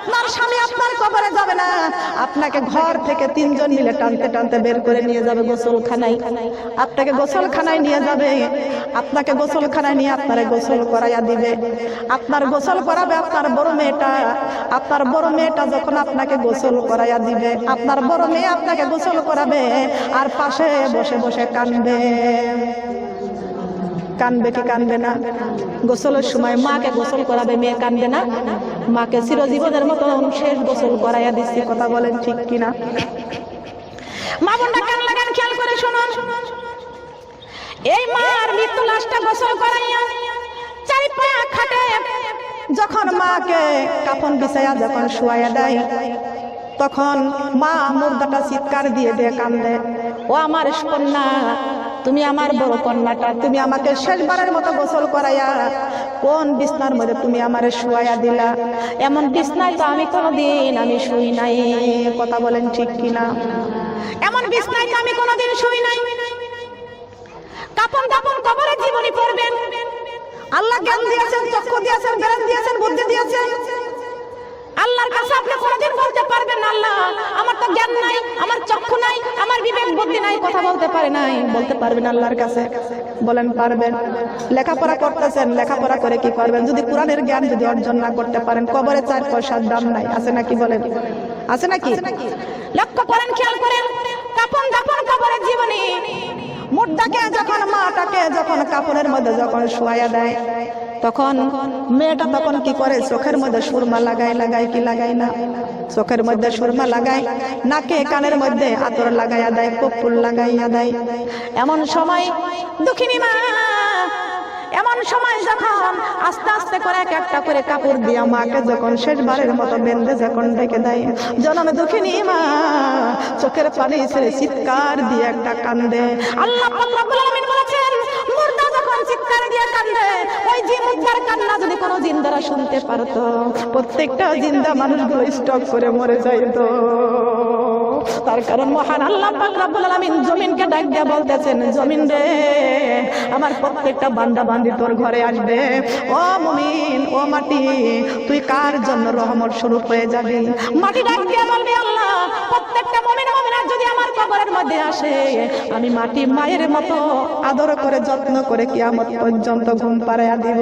আপনার স্বামী আপনার কবরে যাবে না, আপনাকে ঘর থেকে তিনজন মিলে টানতে টানতে বের করে নিয়ে যাবে গোসলখানায়। আপনাকে গোসলখানায় নিয়ে যাবে, আপনাকে গোসলখানায় নিয়ে আপনারে গোসল করাইয়া দিবে। আপনার গোসল করাবে আপনার বড় মেয়েটা। আপনার বড় মেয়েটা যখন আপনাকে গোসল করাইয়া দিবে, আপনার বড় মেয়ে আপনাকে গোসল করাবে আর পাশে বসে বসে কাঁদবে। কাঁদবে কি কাঁদবে না? গোসলের সময় মাকে গোসল করাবে, মেয়ে কাঁদবে না? মাকে চিরজীবনের মতো শেষ গোসল করাইয়া দিচ্ছে, কথা বলেন ঠিক কিনা? মা বোনরা কান লাগান, খেয়াল করে শুনুন। এই মার মৃত্যু লাশটা গোসল করাইয়া চার পায়া খাটে যখন মাকে কাফন বিছাইয়া যখন শুয়াইয়া দেয়, তখন মা মুর্দাটা চিৎকার দিয়ে দিয়ে কান্দে, ও আমার কন্যা, তুমি আমার বড় কন্যাটা, তুমি আমাকে শেষবারের মতো গোসল করাইয়া কোন বিছনার মধ্যে তুমি আমারে শুয়াইয়া দিলা? এমন বিছনায় তো আমি কোনোদিন আমি শুই নাই, কথা বলেন ঠিক কিনা? এমন বিছনায় তো আমি কোনোদিন শুই নাই। কাপন কাপন কবরে জীবনী পড়বেন। আল্লাহ জ্ঞান দিয়েছেন, চক্ষু দিয়েছেন, ব্রেন দিয়েছেন, বুদ্ধি দিয়েছেন। আল্লাহর কাছে আপনি কোনদিন বলতে পারবেন আল্লাহ আমার তো জ্ঞান নাই, আমার চক্ষু নাই, আমার বিবেক বুদ্ধি নাই, কথা বলতে পারে নাই? বলতে পারবেন আল্লাহর কাছে? বলেন পারবেন? লেখাপড়া করতেছেন, লেখাপড়া করে কি করবেন যদি কোরআনের জ্ঞান যদি অর্জন না করতে পারেন? কবরে 4 পয়সার দাম নাই, আছে নাকি? বলেন আছে নাকি? লক্ষ্য করেন, খেয়াল করেন। কাপন দাপন কবরের জীবনী। মুর্দাকে যখন মাটাকে যখন কাপড়ের মধ্যে যখন শোয়াইয়া দেয়, তখন মেয়েটা তখন কি করে? চোখের মধ্যে সুরমা লাগায়, লাগায় কি লাগায় না? চোখের মধ্যে সুরমা লাগায়, নাকে কানের মধ্যে আতর লাগাইয়া দেয়, কর্পূর লাগাইয়া দেয়। এমন সময় দুঃখিনী মা, এমন সময় যখন আস্তে আস্তে করে এক একটা করে কাপড় দিয়া মাকে যখন শেষবারের মতো বেঁধে যখন ঢেকে দেয়, জনম দুঃখিনী মা চোখের পানি ছেড়ে চিৎকার দিয়ে একটা কান্দে। আল্লাহ পাক রব্বুল আলামিন বলেছেন, মুর্দা যখন চিৎকার দিয়ে কান্দে, ওই যে মুর্দার কান্না যদি কোনো জিন্দারা শুনতে পারতো, প্রত্যেকটা জিন্দা মানুষগুলো স্টক করে মরে যাইতো। তার কারণ মহান আল্লাহ পাক রব্বুল আলামিন জমিনকে ডাক দিয়ে বলতেছেন, জমিন রে, আমার প্রত্যেকটা বান্দা বান্দি তোর ঘরে আসবে। ও মুমিন, ও মাটি, তুই কার জন্য রহমত স্বরূপ হয়ে যাবি? মাটি ডাক দিয়ে বলবে, আল্লাহ প্রত্যেকটা মুমিন মুমিনা যদি আমার কবরের মধ্যে আসে, আমি মাটি মায়ের মতো আদর করে যত্ন করে কিয়ামত পর্যন্ত ঘুম পাড়াইয়া দিব।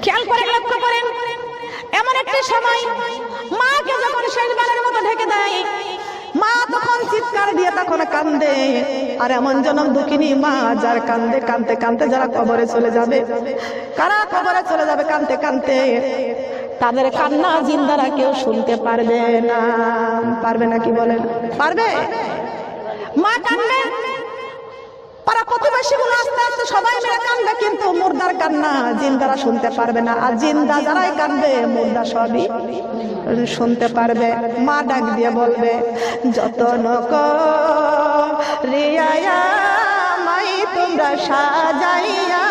খেয়াল করে লক্ষ্য করেন, এমন একটা সময় মাকে যখন শেষবারের মতো ঢেকে দেয়, মা তখন চিৎকার দিয়ে তখন কান্দে। আর এমন জনম দুঃখিনী মা যার কান্দে কান্দতে কান্দতে যারা কবরে চলে যাবে, কারা কবরে চলে যাবে কান্দতে কান্দতে, তাদের কান্না জিন্দারা কেউ শুনতে পারবে না। পারবে না কি বলেন? পারবে? মা কান্দবে, পাড়া প্রতিবেশী গুলো আস্তে আস্তে সবাই মিলে কান্দবে, কিন্তু মুর্দার কান্না জিন্দারা শুনতে পারবে না। আর জিন্দা যারাই কান্দবে, মুর্দা সবই শুনতে পারবে। মা ডাক দিয়ে বলবে, যতন করিয়া মাই তোমরা সাজাইয়া,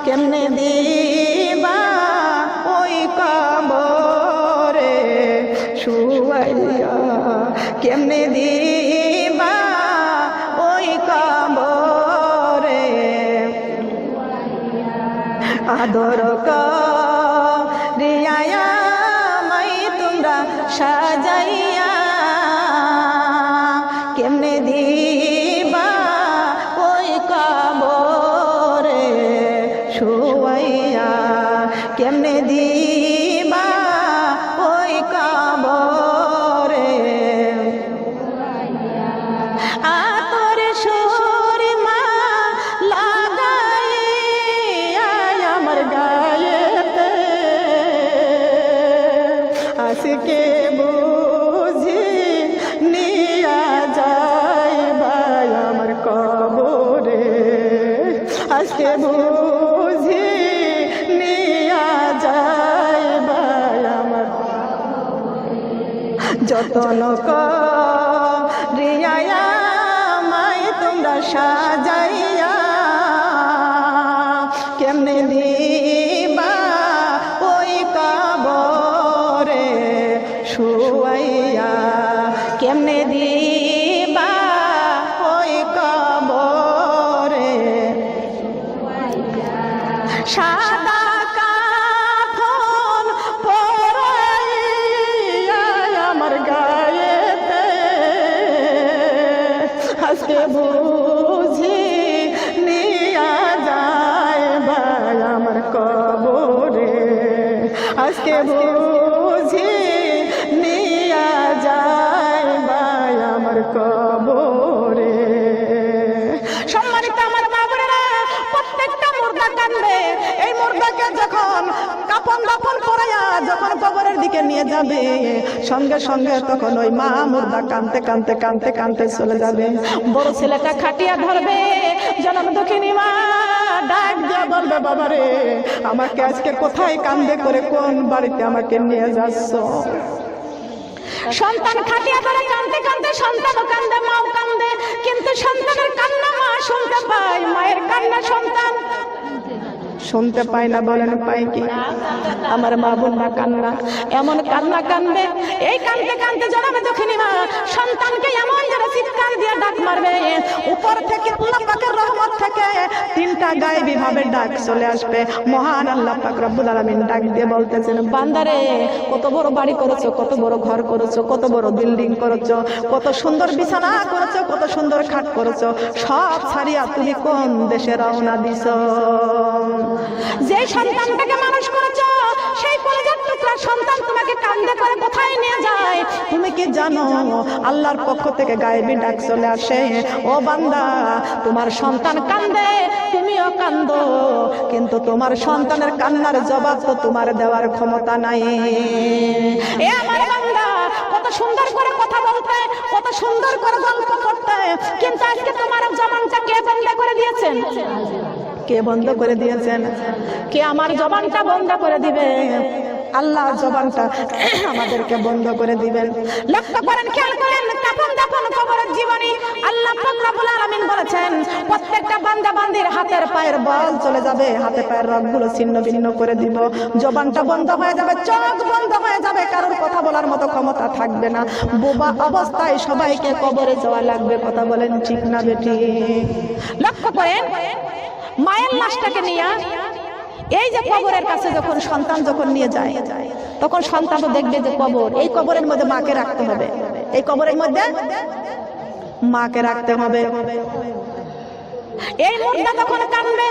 কেমনে দিবা ওই কবরে শুয়াইয়া, কেমনে দিবা ওই কবরে আদর করিয়া মাই তোমরা সাজাইয়া, কেমনে দিবা ওই কবরে শুয়াইয়া, কেমনে দিবা ওই কবরে আতর সুরমা লাগাইয়া আমার গায়েতে, আজকে বুঝি নিয়া যাইবা আমার কবরে, আজকে বুঝি নিয়া যাইবা আমার, যতন করিয়া মাই তোমরা সাজাইয়া, কেমনে দিবা ওই কবরে শুয়াইয়া, কেমনে দিবা ওই কবরে সাদা আজকে বুঝি নিয়া যায় ভাই আমার কবরে। সম্মানিত আমার মা বোনেরা, প্রত্যেকটা মুর্দা কাঁদবে। এই মুর্দাকে যখন কাফন দাফন করাইয়া যখন কবরের দিকে নিয়ে যাবে, সঙ্গে সঙ্গে তখন ওই মা মুর্দা কাঁদতে কাঁদতে কাঁদতে কাঁদতে চলে যাবে। বড় ছেলেটা খাটিয়া ধরবে, জনম দুঃখিনী মা ডাক দিয়া বলবে, বাবারে আমাকে আজকে কোথায় কান্দে করে কোন বাড়িতে আমাকে নিয়ে যাচ্ছ? সন্তান খাটিয়া ধরে কাঁদতে কাঁদতে সন্তানও কান্দে, মাও কান্দে, কিন্তু সন্তানের কান্না মা শুনতে পায়, মায়ের কান্না সন্তান শুনতে পায় না। বলেন পায় কি? আমার মা বোনরা কান্না, এমন কান্না কান্দবে, এই কান্দতে কান্দতে জনাবে দক্ষিণী মা সন্তানকে এমন যারা চিৎকার দিয়ে ডাক মারবে, উপর থেকে আল্লাহ পাকের রহমত থেকে তিনটা গায়েবী ভাবে ডাক চলে আসবে। মহান আল্লাহ পাক রব্বুল আলামিন ডাক দিয়ে বলতেছেন, বান্দারে কত বড় বাড়ি করেছো, কত বড় ঘর করেছো, কত বড় বিল্ডিং করেছো, কত সুন্দর বিছানা করেছো, কত সুন্দর খাট করেছো, সব ছাড়িয়া তুমি কোন দেশে রওনা দিছো? যে সন্তানটাকে মানুষ করেছো, সেই কলেজের টুকরা সন্তান তোমাকে কান্দে করে কোথায় নিয়ে যায় তুমি কি জানো? আল্লাহর পক্ষ থেকে গায়েবী ডাক চলে আসে, ও বান্দা তোমার সন্তান কান্দে, তুমিও কান্দো, কিন্তু তোমার সন্তানের কান্নার জবাব তো তোমার দেওয়ার ক্ষমতা নাই। এ আমার বান্দা, কত সুন্দর করে কথা বলতে, কত সুন্দর করে গল্প করতে, কিন্তু আজকে তোমার জবানটা কে বন্ধ করে দিয়েছেন? কে বন্ধ করে দিয়েছেন? কে আমার জবানটা বন্ধ করে দিবে? আল্লাহ জবানটা আমাদেরকে বন্ধ করে দিবেন। লক্ষ্য করেন, খেয়াল করেন, কাফন দাফন কবরের জীবনী আল্লাহ পাক রব্বুল আলামিন বলেছেন, প্রত্যেকটা বান্দা বান্দির হাতের পায়ের বল চলে যাবে, হাতে পায়ের রগগুলো ছিন্ন ভিন্ন করে দিব, জবানটা বন্ধ হয়ে যাবে, চোখ বন্ধ হয়ে যাবে, কারোর কথা বলার মতো ক্ষমতা থাকবে না। বোবা অবস্থায় সবাইকে কবরে যাওয়া লাগবে। কথা বলেন ঠিক না বেটি? লক্ষ্য করেন, মায়ের লাশটাকে নিয়ে এই যে কবরের কাছে যখন সন্তান যখন নিয়ে যায়, তখন সন্তান তো দেখবে যে কবর, এই কবরের মধ্যে মাকে রাখতে হবে, এই কবরের মধ্যে মাকে রাখতে হবে। এই মুর্দা তখন কাঁদবে,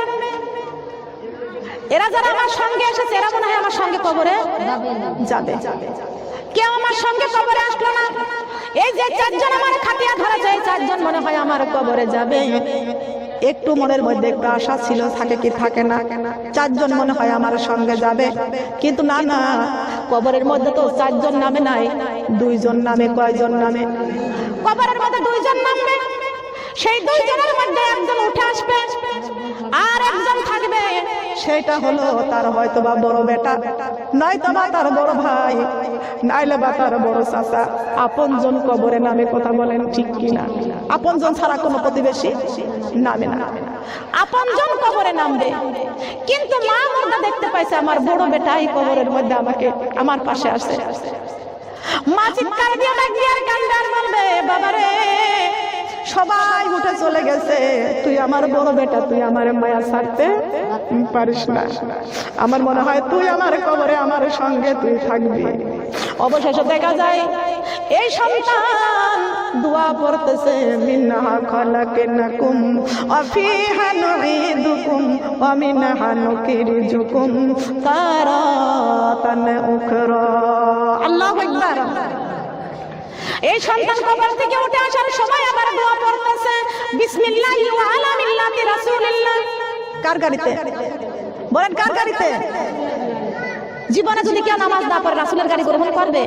এরা যারা আমার সঙ্গে এসেছে এরা মনে হয় আমার সঙ্গে কবরে যাবে, কেউ আমার সঙ্গে কবরে আসলো না। এই যে চারজন আমার খাটিয়া ধরা যায়, চারজন মনে হয় আমার কবরে যাবে। একটু মনের মধ্যে একটু আশা ছিল, থাকে কি থাকে না, চারজন মনে হয় আমার সঙ্গে যাবে, কিন্তু না না, কবরের মধ্যে তো চারজন নামে নাই, দুইজন নামে। কয়জন নামে? কবরের মধ্যে দুইজন নামবে, সেই দুইজনের মধ্যে একজন উঠে আসবে, আর একজন থাকবে, সেটা হলো তার হয়তোবা বড় বেটা, নয়তোবা তার বড় ভাই, নাইলে বা তার বড় চাচা। আপনজন কবরে নামে। কথা বলেন ঠিক কিনা? আপনজন ছাড়া কোনো প্রতিবেশী নামে না, আপনজন কবরে নামবে। কিন্তু মা মুর্দা দেখতে পাইছে আমার বড় বেটাই কবরের মধ্যে আমাকে আমার পাশে আসে। মা চিৎকার দিয়ে ডাক দিয়ে কান্দে আর বলবে, বাবারে সবাই উঠে চলে গেছে, তুই আমার বড় বেটা, তুই আমার মায়া ছাড়তে পারিস না। আমার মনে হয় তুই আমার কবরে আমার সঙ্গে তুই থাকবি। অবশেষে দেখা যায় এই সন্তান দোয়া পড়তেছে, মিনহা খালাকনাকুম ওয়া ফিহা নুঈদুকুম ওয়া মিনহা নুখরিজুকুম তারাতান উখরা। আল্লাহু আকবার। এই সন্তান কবর থেকে উঠে আসার সময় আবার দোয়া পড়তেছে, বিসমিল্লাহি ওয়া আলা মিল্লাতি রাসূলিল্লাহ। কার গাড়িতে? বলেন কার গাড়িতে? জীবনে যদি কেউ নামাজ না পড়ে রাসূলের গাড়ি গ্রহণ করবে?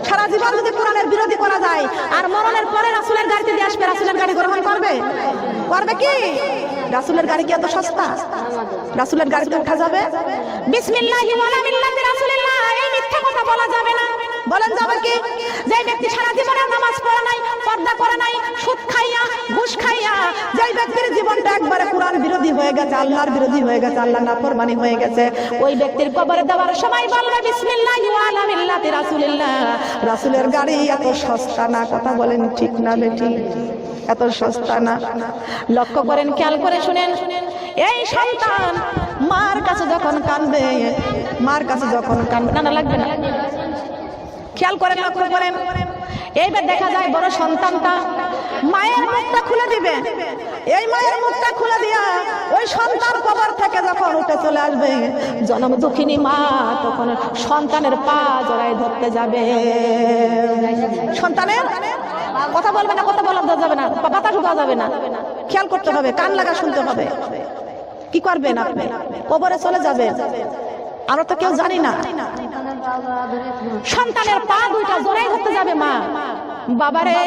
সারা জীবন যদি কোরআনের বিরোধী করা যায় আর মরণের পরে রাসূলের গাড়িতে দিয়ে আসবে, রাসূলের গাড়ি গ্রহণ করবে? করবে কি? রাসূলের গাড়ি কি এত সস্তা? রাসূলের গাড়িতে উঠা যাবে? বিসমিল্লাহি ওয়া আলা মিল্লাতি রাসূলিল্লাহ, এই মিথ্যা কথা বলা যাবে না। বলেন যাবে কি? যে ব্যক্তি সারা জীবনে নামাজ পড়ে নাই, পর্দা করে নাই, সুদ খাইয়া ঘুষ খাইয়া, যে ব্যক্তির জীবনটা একবারে কোরআন বিরোধী হয়ে গেছে, আল্লাহর বিরোধী হয়ে গেছে, আল্লাহর নাফরমানি হয়ে গেছে, ওই ব্যক্তির কবরে দেওয়ার সময় বলবে বিসমিল্লাহি ওয়া আলা মিল্লাতি রাসূলিল্লাহ। রাসূলের গাড়ি এত সস্তা না। কথা বলেন ঠিক না বেটি? এত সস্তা না। লক্ষ্য করেন, খেয়াল করে শুনেন, এই সন্তান মার কাছে যখন কাঁদবে, মার কাছে যখন কাঁদবে, না না লাগবে না, খেয়াল করেন, লক্ষ্য করেন, এইবার দেখা যায় বড় সন্তানটা মায়ের মুখটা খুলে দিবে। এই মায়ের মুখটা খুলে দিয়া ওই সন্তান কবর থেকে যখন উঠে চলে আসবে জনম দুঃখিনী মা তখন সন্তানের পা জড়ায় ধরতে যাবে। সন্তানের কথা বলবে না, কথা বলা যাবে না, বাতাস দেওয়া যাবে না, খেয়াল করতে হবে, কান লাগা শুনতে হবে। কি করবেন আপনি? কবরে চলে যাবেন, আমরা তো কেউ জানি না। সন্তানের পা দুইটা জড়াই ধরতে যাবে মা। বাবারে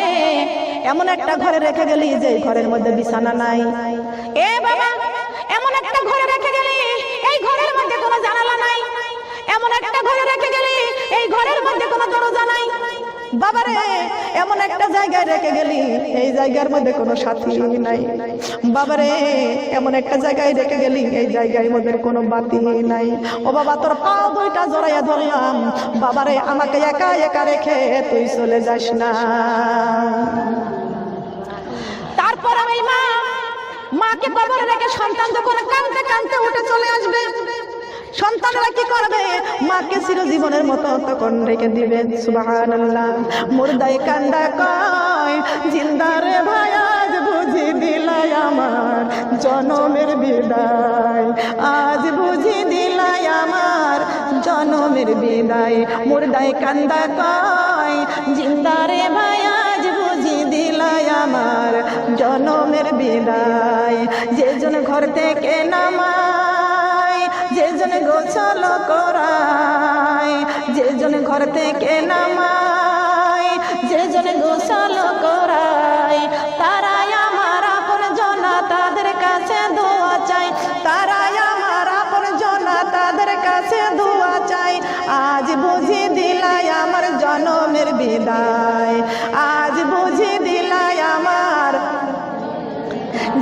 এমন একটা ঘরে রেখে গেলি যে ঘরের মধ্যে বিছানা নাই। এ বাবা এমন একটা ঘরে রেখে গেলি এই ঘরের মধ্যে কোনো জানালা নাই। এমন একটা ঘরে রেখে গেলি এই ঘরের মধ্যে কোনো দরজা নাই। বাবারে এমন একটা জায়গায় রেখে গেলি এই জায়গার মধ্যে কোনো সাথী নাই। বাবারে এমন একটা জায়গায় রেখে গেলি এই জায়গার মধ্যে কোনো বাতি নাই। ও বাবা তোর পা দুইটা জড়াইয়া ধরলাম, বাবারে আমাকে একা একা রেখে তুই চলে যাস না। তারপর আমি মাকে কবরে রেখে সন্তান যখন কাঁদতে কাঁদতে উঠে চলে আসবে, সন্তানরা কি করবে? মাকে চিরজীবনের মতো তখন রেখে দিবেন। সুবহানাল্লাহ। মুর্দায় কান্দা কয় জিন্দারে ভাই আজ বুঝি দিলাই আমার জনমের বিদায়, আজ বুঝি দিলাই আমার জনমের বিদায়। মুর্দায় কান্দা কয় জিন্দারে ভাই আজ বুঝি দিলাই আমার জনমের বিদায়। যে জন ঘর থেকে নামায়, যে জন গোসল করায়, যে জন ঘর থেকে নামায়, যে জন গোসল করায়, তারাই আমার আপন জনা, তাদের কাছে দোয়া চাই, তারাই আমার আপন জনা, তাদের কাছে দোয়া চাই। আজ বুঝি দিলাই আমার জনমের বিদায়, আজ বুঝি দিলাই আমার।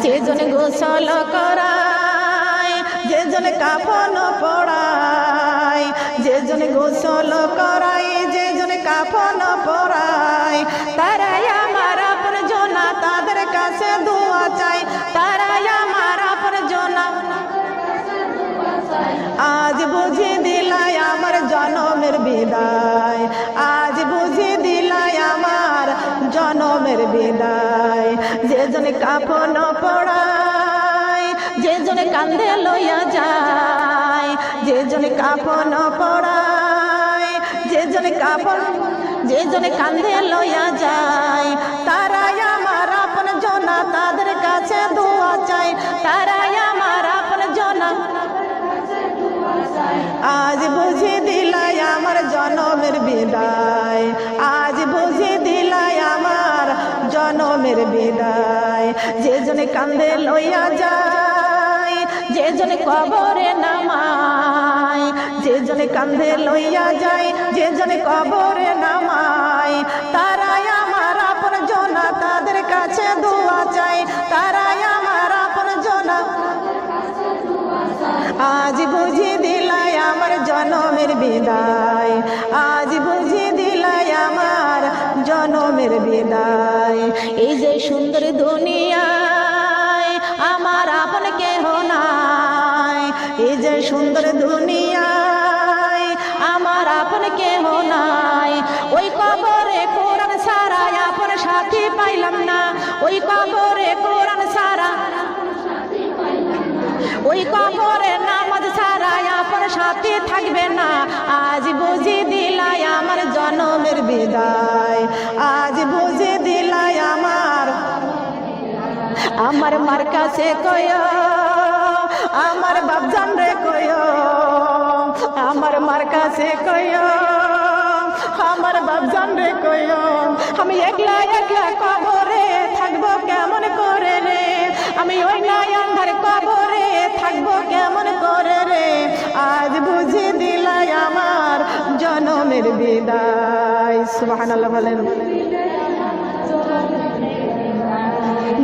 যে জন গোসল করায়, যে জন কাফন পরায়, যে জন গোসল করায়, যে জন কাফন পরায়, তারাই আমার আপন জনা, তাদের কাছে দোয়া চাই, তারাই আমার আপন জনা। আজ বুঝি দিলাই আমার জনমের বিদায়, আজ বুঝি দিলাই আমার জনমের বিদায়। যে জন কাফন পরায়, যে জন কান্দে লইয়া যায়, যে জন কাফন পরায়, যে জন কাফন, যে জন কান্দে লইয়া যায়, তারাই আমার আপন জনা, তাদের কাছে দোয়া চাই, তারাই আমার আপন জনা। আজ বুঝি দিলাই আমার জনমের বিদায়, আজ বুঝি দিলাই আমার জনমের বিদায়। যে জন কান্দে লইয়া যায়, যে জন কবরে নামায়, যে জন কান্দে লইয়া যায়, যে জন কবরে নামায়, তারাই আমার আপন জনা, তাদের কাছে দোয়া চাই, তারাই আমার আপন জনা। আজ বুঝি দিলাই আমার জনমের বিদায়, আজ বুঝি দিলাই আমার জনমের বিদায়। এই যে সুন্দর দুনিয়ায় আমার আপন কেহ নাই, এই যে সুন্দর দুনিয়ায় আমার আপন কেহ নাই। ওই কবরে কোরআন সারা আপন সাথী পাইলাম না, ওই কবরে কোরআন সারা, ওই কবরে নামাজ সারা আপন সাথী থাকবে না। আজ বুঝি দিলাই আমার জনমের বিদায়, আজ বুঝি দিলাই আমার। আমার মার কাছে কয়ো, আমার বাপজান রে কয়ো, আমার মার কাছে কয়ো, আমার বাপজান রে কয়ো, আমি একলা একলা কবরে থাকবো কেমন করে রে, আমি ওই নাই আন্ধার কবরে থাকবো কেমন করে রে। আজ বুঝি দিলাই আমার জনমের বিদায়। সুবহানাল্লাহ বলেন।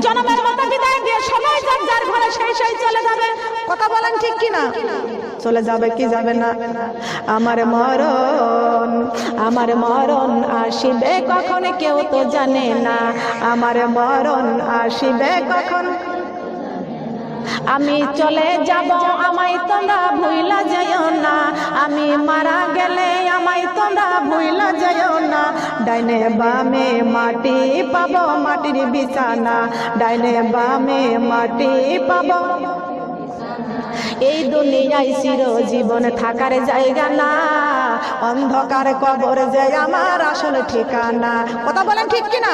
জনমের মতো বিদায় দিয়ে সবাই যার যার ঘরে সেই সেই চলে যাবে। কথা বলেন ঠিক কিনা? চলে যাবে কি যাবে না? আমার মরণ, আমার মরণ আসিবে কখন কেউ তো জানে না, আমার মরণ আসিবে কখন। আমি চলে যাব আমায় তোমরা ভুইলা যাইও না, আমি মারা গেলে আমায় তোমরা ভুইলা যাইও না। ডাইনে বামে মাটি পাবো মাটির বিছানা, ডাইনে বামে মাটি পাবো। এই দুনিয়ায় চিরজীবন থাকার জায়গা না, অন্ধকার কবর যে আমার আসল ঠিকানা। কথা বলেন ঠিক কিনা?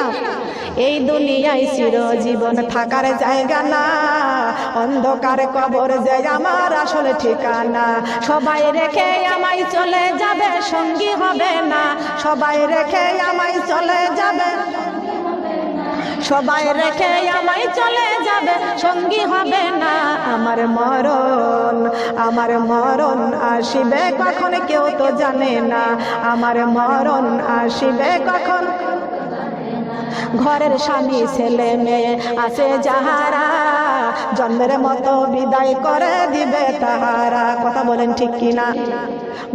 এই দুনিয়ায় চিরজীবন থাকার জায়গা না, অন্ধকার কবর যে আমার আসল ঠিকানা। সবাই রেখে আমায় চলে যাবে, সঙ্গী হবে না। সবাই রেখে আমায় চলে যাবে, সবাই রেখে আমায় চলে যাবে, সঙ্গী হবে না। আমার মরণ, আমার মরণ আসিবে কখন কেউ তো জানে না। আমার মরণ আসিবে কখন। ঘরের স্বামী ছেলে মেয়ে আছে যাহারা, জন্মের মতো বিদায় করে দিবে তাহারা। কথা বলেন ঠিক কিনা?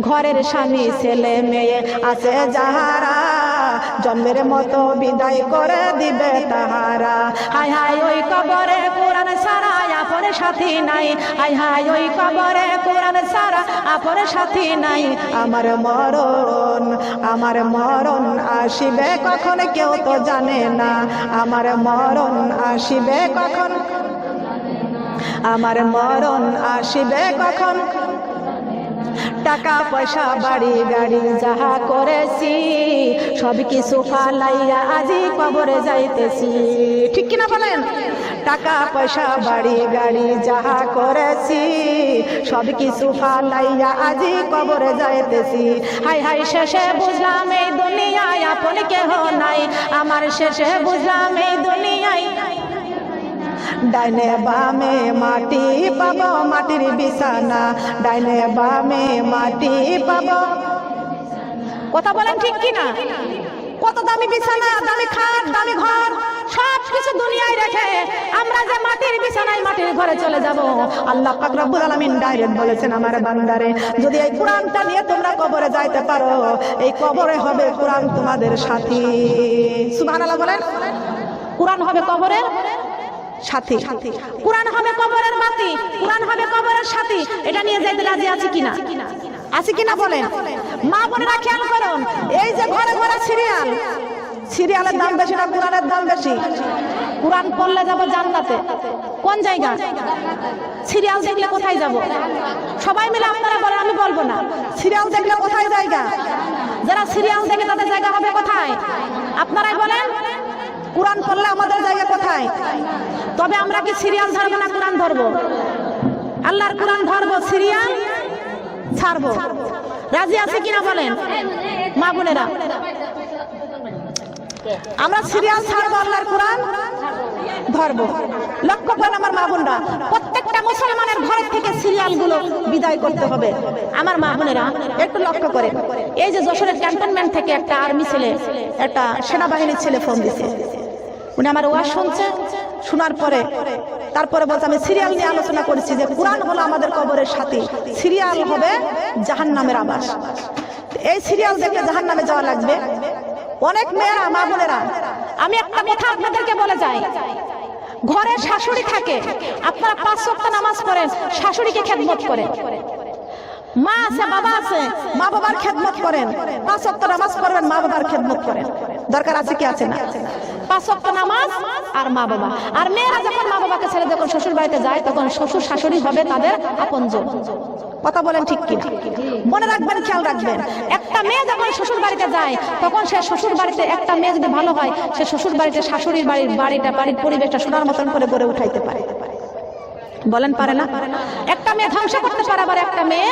ঘরের স্বামী ছেলে মেয়ে আছে যাহারা, জন্মের মতো বিদায় করে দিবে তাহারা। হায় হায় ওই কবরে কোরআন সারা আপন সাথী নাই। হায় হায় ওই কবরে কোরআন সারা আপন সাথী নাই। আমার মরণ, আমার মরণ আসিবে কখন কেউ তো জানে না। আমার মরণ আসিবে কখন, আমার মরণ আসিবে কখন। টাকা পয়সা বাড়ি গাড়ি যাহা করেছি, সব কিছু ফালাইয়া আজি কবরে যাইতেছি। ঠিক কিনা বলেন? টাকা পয়সা বাড়ি গাড়ি যাহা করেছি, সব কিছু ফালাইয়া আজি কবরে যাইতেছি। হাই হাই শেষে বুঝলাম এই দুনিয়ায় আপন কেহ নাই। আমার শেষে বুঝলাম এই দুনিয়ায় ডাইনে বামে মাটি পাবো, মাটির বিছানা। ডাইনে বামে মাটি পাবো। কথা বলেন ঠিক কিনা? কত দামি বিছানা, দামি খাট, দামি ঘর, সব কিছু দুনিয়ায় রেখে আমরা যে মাটির বিছানায় মাটির ঘরে চলে যাব। আল্লাহ পাক রব্বুল আলামিন ডাইরেক্ট বলেছেন, আমার বান্দারে যদি এই কোরআনটা নিয়ে তোমরা কবরে যাইতে পারো, এই কবরে হবে কোরআন তোমাদের সাথী। সুবহানাল্লাহ বলেন। কোরআন হবে কবরের সাথী, কোরআন হবে কবরের বাতি, কোরআন হবে কবরের সাথী। এটা নিয়ে যাইতে রাজি আছি কিনা? আছে কিনা বলেন? মা বোনেরা খেয়াল করুন, এই যে ঘরে ঘরে সিরিয়াল, সিরিয়ালের দাম বেশি না কোরআনের দাম বেশি? কোরআন পড়লে যাব জান্নাতে। কোন জায়গা? সিরিয়াল দেখলে কোথায় যাব? সবাই মিলে আপনারা বলেন, আমি বলবো না। সিরিয়াল দেখলে কোথায় জায়গা? যারা সিরিয়াল দেখে তাদের জায়গা হবে কোথায়? আপনারাই বলেন। কোরআন পড়লে আমাদের জায়গা কোথায়? তবে আমরা কি সিরিয়াল ধরবো না কোরআন ধরবো? আল্লাহর কোরআন ধরবো, সিরিয়াল ছাড়বো। রাজি আছে কিনা বলেন মা বোনেরা? আমরা সিরিয়াল ছাড়বো, আল্লাহর কোরআন ধরবো। লক্ষ্য করেন আমার মা বোনরা, প্রত্যেকটা মুসলমানের ঘরের থেকে সিরিয়াল গুলো বিদায় করতে হবে। আমার মা বোনেরা একটু লক্ষ্য করে, এই যে যশোরের ক্যান্টনমেন্ট থেকে একটা আর্মি ছেলে, একটা সেনাবাহিনীর ছেলে ফোন দিছে। উনি আমার ওয়াজ শুনছে, শোনার পরে তারপরে বলছে আমি সিরিয়াল নিয়ে আলোচনা করেছি যে কোরআন হলো আমাদের কবরের সাথী, সিরিয়াল হবে জাহান্নামের আবাস। এই সিরিয়াল দেখে জাহান্নামে যাওয়া লাগবে। অনেক মেয়েরা, মা বোনেরা, আমি একটা কথা আপনাদেরকে বলে যাই, ঘরে শাশুড়ি থাকে, আপনারা 5 ওয়াক্ত নামাজ পড়েন, শাশুড়িকে খেদমত করেন। মা আছে, বাবা আছে, মা বাবার খেদমত করেন। 5 ওয়াক্ত নামাজ পড়বেন, মা বাবার খেদমত করেন। দরকার আছে কি আছে না? 5 ওয়াক্ত নামাজ আর মা বাবা। আর মেয়েরা যখন মা বাবাকে ছেড়ে যখন শ্বশুর বাড়িতে যায়, তখন শ্বশুর শাশুড়ি হবে তাদের আপনজন। কথা বলেন ঠিক কিনা? মনে রাখবেন, খেয়াল রাখবেন, একটা মেয়ে যখন শ্বশুর বাড়িতে যায়, তখন সে শ্বশুর বাড়িতে, একটা মেয়ে যদি ভালো হয়, সে শ্বশুর বাড়িতে শাশুড়ির বাড়িটা, বাড়ির পরিবেশটা সোনার মতন করে গড়ে উঠাইতে পারে। বলেন পারে না? একটা মেয়ে ধ্বংস করতে পারে, আবার একটা মেয়ে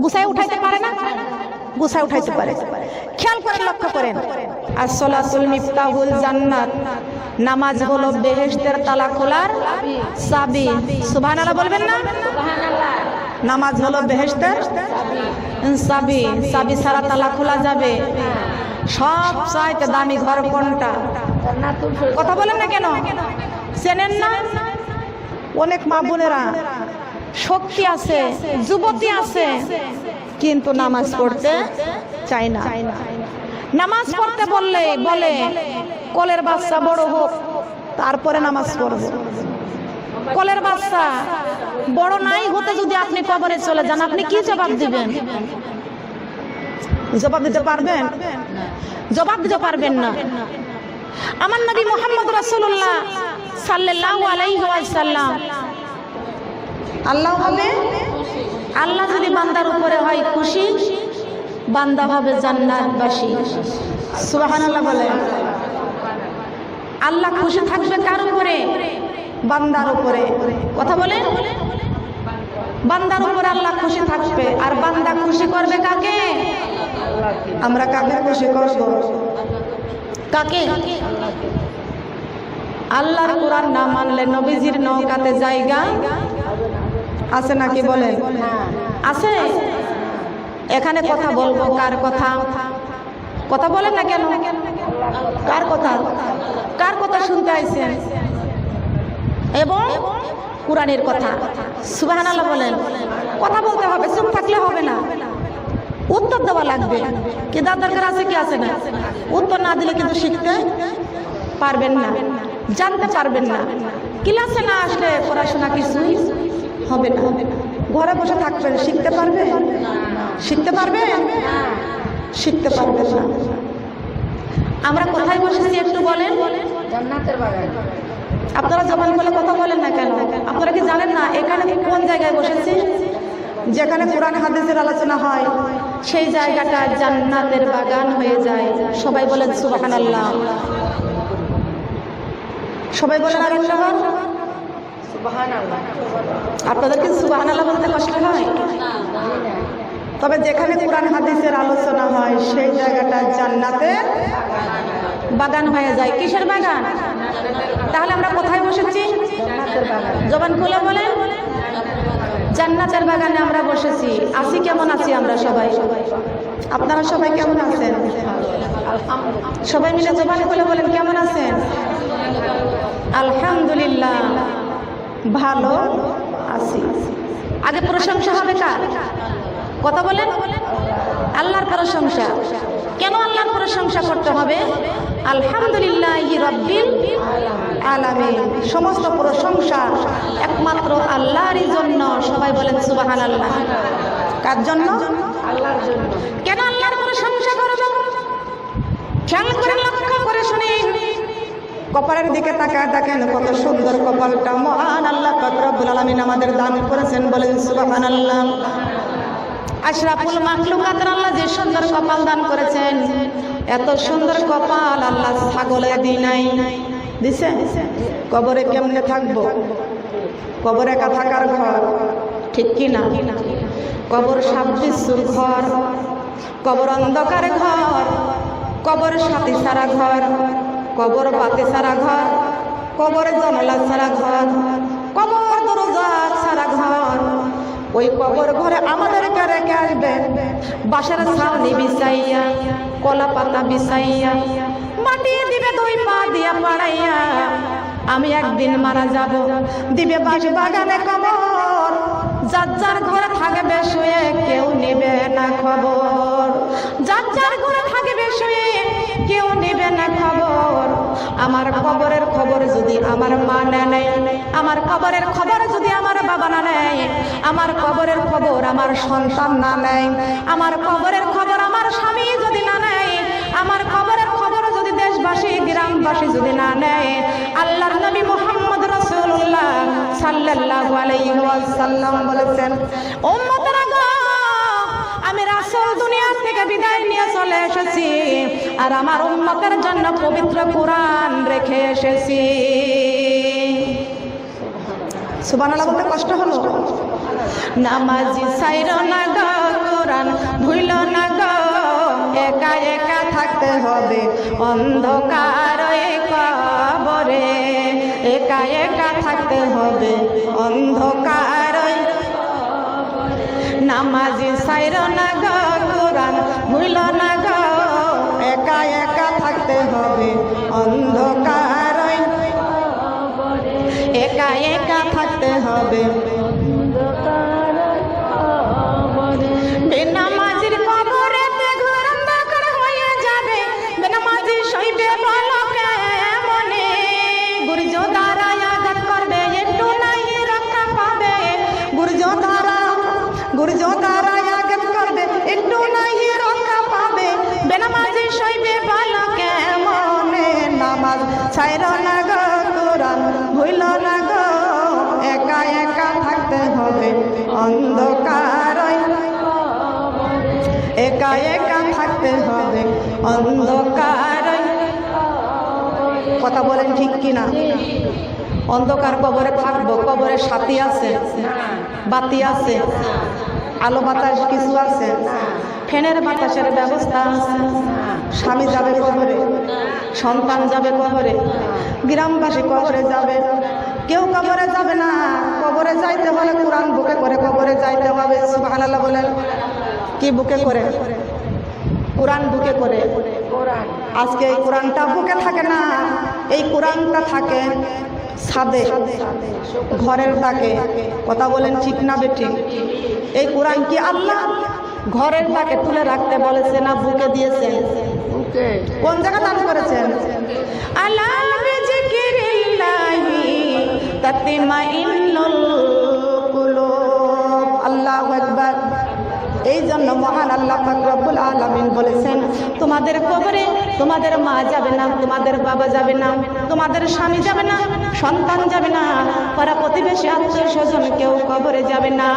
গুছায় উঠাইতে পারে না? গুছায় উঠাইতে পারে। খেয়াল করেন, লক্ষ্য করেন। আসসালাতুল মিফতাহুল জান্নাত, নামাজ হলো বেহেশতের তালা খোলার চাবি। সুবহানাল্লাহ বলবেন না? সুবহানাল্লাহ। নামাজ হলো বেহেশতের চাবি, চাবি ছাড়া তালা খোলা যাবে? সব চাইতে দামি ঘর কোনটা? কথা বলেন না কেন? চেনেন না? অনেক মা বোনেরা শক্তি আছে, যুবতী আছে, কিন্তু নামাজ পড়তে চায় না। নামাজ পড়তে বললে বলে কোলের বাচ্চা বড় হোক তারপরে নামাজ পড়বো। কোলের বাচ্চা বড় নাই হতে যদি আপনি কবরে চলে যান, আপনি কি জবাব দিবেন? জবাব দিতে পারবেন? জবাব দিতে পারবেন না। আমার নবী মুহাম্মদ রাসূলুল্লাহ সাল্লাল্লাহু আলাইহি ওয়াসাল্লাম আল্লাহ হবে, আল্লাহ যদি বান্দার উপরে হয় খুশি, বান্দা হবে জান্নাতবাসী। সুবহানাল্লাহ বলে। আল্লাহ খুশি থাকবে কার উপরে? বান্দার উপরে। কথা বলে, বান্দার উপরে আল্লাহ খুশি থাকবে। আর বান্দা খুশি করবে কাকে? আমরা কাকে খুশি করব? কাকে? আল্লাহর কোরআন না মানলে নবীজির নৌকাতে জায়গা আছে নাকি বলেন? আছে? এখানে কথা বলবো কার কথা? কথা বলেন না কেন? কার কথা? কার কথা শুনতে আইছেন? এবং কোরআনের কথা। সুবহানাল্লাহ বলেন। কথা বলতে হবে, চুপ থাকলে হবে না, উত্তর দেওয়া লাগবে। কি দার দরকার আছে কি আছে না? উত্তর না দিলে কিন্তু শিখতে পারবেন না, জানতে পারবেন না। ক্লাসে না আসলে পড়াশোনা কিছুই হবে না। ঘরে বসে থাকবেন, শিখতে পারবেন? শিখতে পারবেন? শিখতে পারবেন না। আমরা কোথায় বসেছি একটু বলেন? জান্নাতের বাগান। আপনারা জবান বলে কথা বলেন না কেন? আপনারা কি জানেন না এখানে কোন জায়গায় বসেছি? যেখানে কোরআন হাদিসের আলোচনা হয় সেই জায়গাটা জান্নাতের বাগান হয়ে যায়। সবাই বলেন সুবহানাল্লাহ। সবাই বলেন আরেকবার সুবহানাল্লাহ। আপনাদের কি সুবহানাল্লাহ বলতে কষ্ট হয়? তবে যেখানে কোরআন হাদিসের আলোচনা হয় সেই জায়গাটা জান্নাতের বাগান হয়ে যায়। কিসের বাগান? তাহলে আমরা কোথায় বসেছি? জান্নাতের বাগান। জবান খুলে বলেন। জান্নাতের বাগানে আমরা বসেছি। আছি কেমন আছি আমরা সবাই? আপনারা সবাই কেমন আছেন? সবাই মিলে জবান খুলে বলেন কেমন আছেন? আলহামদুলিল্লাহ, ভালো আছি। আগে প্রশংসা হবে কার? কথা বলেন। আল্লাহর প্রশংসা। কেন আল্লাহর প্রশংসা করতে হবে? আলহামদুলিল্লাহি রাব্বিল আলামিন। সমস্ত প্রশংসা একমাত্র আল্লাহরই জন্য। সবাই বলেন সুবহানাল্লাহ। কার জন্য? আল্লাহর জন্য। কেন আল্লাহর প্রশংসা করব? খেয়াল করে লক্ষ্য করে শুনেন। কপালের দিকে তাকায় দেখেন কত সুন্দর কপালটা মহান আল্লাহ পাক রব্বুল আলামিন আমাদের দান করেছেন। বলেন সুবহানাল্লাহ। আশরাফুল মাখলুকাতের আল্লাহ যে সুন্দর কপাল দান করেছেন, এত সুন্দর কপাল আল্লাহ ছাগলে দি নাই, দিছে? কবরে কেমনে থাকবো? কবরে একা থাকার ঘর, ঠিক কি না? কবর সাপ বিচ্ছুর ঘর, কবর অন্ধকার ঘর, কবর সাথী সারা ঘর, কবর বাতি সারা ঘর, কবর জানালা সারা ঘর, কবর দরজা সারা ঘর। ওই কবর ঘরে আমাদেরকে রেখে আসবে বাঁশের ছাউনি বিছাইয়া, কলা পাতা বিছাইয়া, মাটি দিবে দুই পা দিয়া পাড়াইয়া। আমি একদিন মারা যাব, দিবে বাঁশ বাগানে কবর। যার যার ঘরে থাকবে শুয়ে, কেউ নেবে না খবর। যার যার ঘরে থাকবে শুয়ে, কেউ নেবে না খবর। আমার কবরের খবর যদি আমার মা না নেয়, আমার কবরের খবর যদি আমার বাবা না নেয়, আমার কবরের খবর আমার সন্তান না নেয়, আমার কবরের খবর আমার স্বামী যদি না নেয়, আমার কবরের খবর যদি দেশবাসী গ্রামবাসী যদি না নেয়, আল্লাহর নবী মুহাম্মদ রাসূলুল্লাহ সাল্লাল্লাহু আলাইহি ওয়াসাল্লাম বলেছেন, উম্মতরা গো, আমি রাসূল দুনিয়া থেকে বিদায় নিয়ে চলে এসেছি, আর আমার উম্মতের জন্য পবিত্র কোরআন রেখে এসেছি। সুবহানাল্লাহ বলতে কষ্ট হলো? নামাজি সাইরো না গো, কোরআন ভুইল না গো, একা একা থাকতে হবে অন্ধকার কবরে, একা একা থাকতে হবে অন্ধকার। নামাজি সাইরো না গো, কোরআন ভুইল না গো, একা একা থাকতে হবে অন্ধকার, একা একা থাকতে হবে। বেনামাজির কবরেতে ঘর অন্ধকার হয়ে যাবে, বেনামাজি সইবে বলো কেমনে? গুরজো দ্বারা আঘাত করবে, একটু নাই রক্ষা পাবে। গুরজো দ্বারা আঘাত করবে, একটু নাই রক্ষা পাবে। বেনামাজি সইবে বলো কেমনে? নামাজ ছাইরো না গো, কোরআন ভুইল না গো, একা একা থাকতে হবে একা একা থাকতে হবে অন্ধকার। কথা বলেন ঠিক কিনা? অন্ধকার কবরে থাকবো, কবরে সাথী আছে, বাতি আছে, আলো বাতাস কিছু আছে, ফ্যানের বাতাসের ব্যবস্থা আছে। স্বামী যাবে কবরে, সন্তান যাবে কবরে, গ্রামবাসী কবরে যাবে, কেউ কবরে যাবে না। কবরে যাইতে হলে কোরআন বুকে করে কবরে যাইতে হবে। সুবহানাল্লাহ বলেন। কি বুকে করে? কোরআন বুকে করে। কোরআন আজকে এই কোরআনটা বুকে থাকে না, এই কোরআনটা থাকে ছাদে, ঘরের তাকে। কথা বলেন ঠিক না বেঠিক? এই কোরআন কি আল্লাহ ঘরের তাকে তুলে রাখতে বলেছে না বুকে দিয়েছেন? বুকে কোন জায়গা দান করেছেন? আলা বিযিকিরিল্লাহি তাতমাইন্নুল কুলুব। আল্লাহু আকবার। এই জন্য মহান আল্লাহ পাক রব্বুল আলামিন বলেছেন, তোমাদের কবরে তোমাদের মা যাবে না, তোমাদের বাবা যাবে না, তোমাদের স্বামী যাবে না, সন্তান যাবে না, পাড়া প্রতিবেশী আত্মীয় স্বজন কেউ কবরে যাবে না।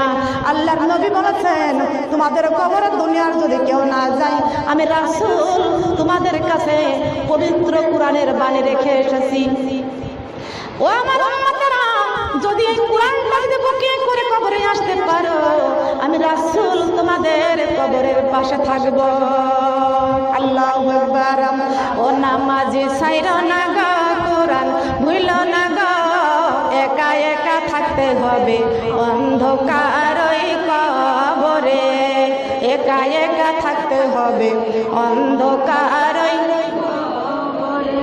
আল্লাহর নবী বলেছেন, তোমাদের কবরে দুনিয়ার যদি কেউ না যায়, আমি রাসূল তোমাদের কাছে পবিত্র কোরআনের বাণী রেখে এসেছি। ও আমার উম্মতেরা, যদি এই কোরআনটা যদি বুকে করে কবরে আসতে পারো, আমি রাসূল তোমাদের কবরের পাশে থাকব। আল্লাহু আকবার। ও নামাজি সাইরা না গো কোরআন ভুলো না গো, একা একা থাকতে হবে অন্ধকার ওই কবরে, একা একা থাকতে হবে অন্ধকার ওই কবরে।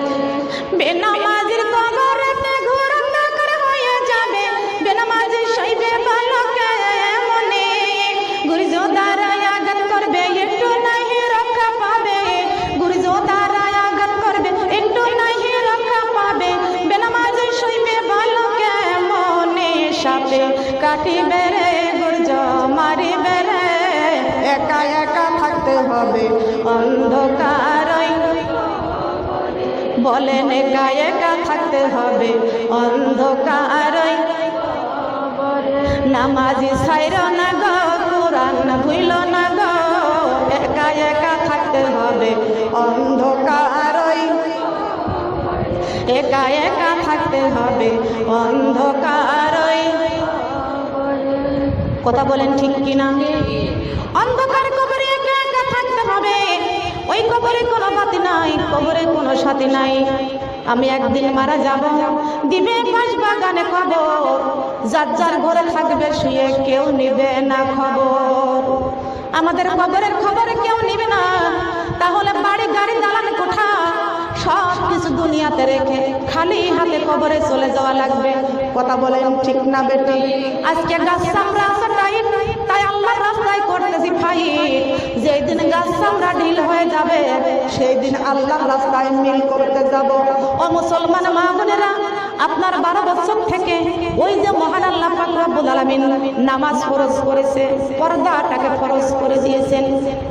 বেনামাজির কবরে কাটিবে রে গুর্জ মারিবে রে, একা একা থাকতে হবে অন্ধকার। বলেন একা একা থাকতে হবে অন্ধকার। নামাজি সাইর না গো কোরআন ভুইল না গো, একা একা থাকতে হবে অন্ধকার। একা একা থাকতে হবে অন্ধকার। কথা বলেন ঠিক কিনা? অন্ধকার কবরে একা একা থাকতে হবে। ওই কবরে কোনো বাতি নাই, কবরে কোনো সাথী নাই। আমি একদিন মারা যাব, দিবে পাশ বাগানে খবর, যার যার ঘরে থাকবে শুয়ে, কেউ নিবে না খবর। আমাদের কবরের খবরে কেউ নিবে না, তাহলে বাড়ি গাড়ি দালান কোঠা সব কিছু দুনিয়াতে রেখে খালি হাতে কবরে চলে যাওয়া লাগবে। কথা বলেন ঠিক না বেটি? আজকে গাছ চামড়া আছে টাইট, তাই আল্লাহর রাস্তায় করতেছি ফাইট। যেই দিন গাছ চামড়া ঢিল হয়ে যাবে, সেই দিন আল্লাহর রাস্তায় মিল করতে যাব। ও মুসলমান মা বোনেরা, আপনার 12 বছর থেকে ওই যে মহান আল্লাহ পাক রব্বুল আলামিন নামাজ ফরজ করেছে, পর্দাটাকে ফরজ করে দিয়েছেন।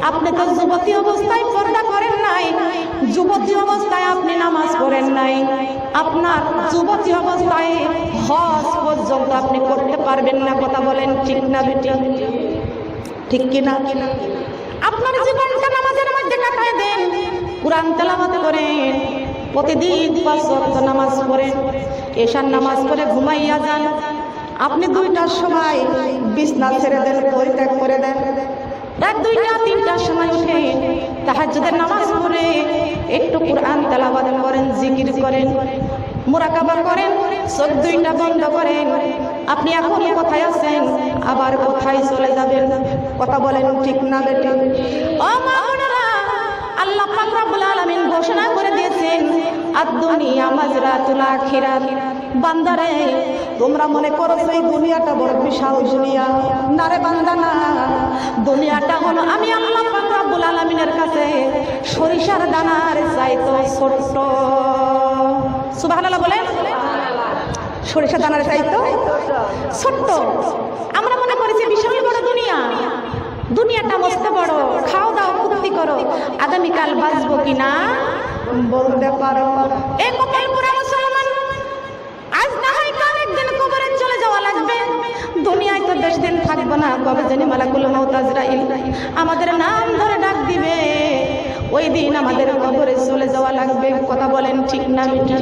আপনি তো যুবতী অবস্থায় পর্দা করেন নাই, যুবতী অবস্থায় আপনি নামাজ পড়েন নাই, আপনার যুবতী অবস্থায় হজ পর্যন্ত আপনি করতে পারবেন না। কথা বলেন ঠিক না বেটি? ঠিক কিনা? আপনার জীবনটা নামাজের মধ্যে কাটায় দেন, কুরআন তেলাওয়াত করেন, প্রতিদিন 5 ওয়াক্ত নামাজ পড়েন, এশার নামাজ পড়ে ঘুমাইয়া যান। আপনি 2টার সময় বিছনা ছেড়ে দেন, পরিত্যাগ করে দেন। রাত 2টা 3টার সময় উঠে তাহাজ্জুদের নামাজ পড়ে একটু কুরআন তেলাওয়াত করেন, জিকির করেন, মুরাকাবা করেন, চোখ 2টা বন্ধ করেন। আপনি এখন কোথায় আছেন, আবার কোথায় চলে যাবেন? কথা বলেন ঠিক না বেটি? ও মা বোনেরা, আল্লাহ পাক রব্বুল আলামিন ঘোষণা করে দিয়েছেন, আদ-দুনিয়া মাজরাতুল আখিরাত। বান্দারে, তোমরা মনে করো এই দুনিয়াটা বড় বিশাল দুনিয়া। না রে বান্দা, না। দুনিয়াটা হলো আমি আল্লাহ পাক রব্বুল আলামিনের কাছে সরিষার দানার চাইতো ছোট্ট। সুবহানাল্লাহ বলেন। সরিষার দানার চাইতো ছোট্ট। আমরা মনে করেছি বিশাল বড় দুনিয়া। দুনিয়াটা মস্ত বড়, খাও দাও ফুর্তি করো, আগামীকাল বাঁচবো কিনা বলতে পারো? এ কপাল পুরা মুসলমান, আজ না হয় কাল একদিন কবরে চলে যাওয়া লাগবে। দুনিয়ায় তো বেশি দিন থাকবো না, কবে জানি মালাকুল মউত আজরাইল আমাদের নাম ধরে ডাক দিবে, ওই দিন আমাদের কবরে চলে যাওয়া লাগবে। কথা বলেন ঠিক না বেটি?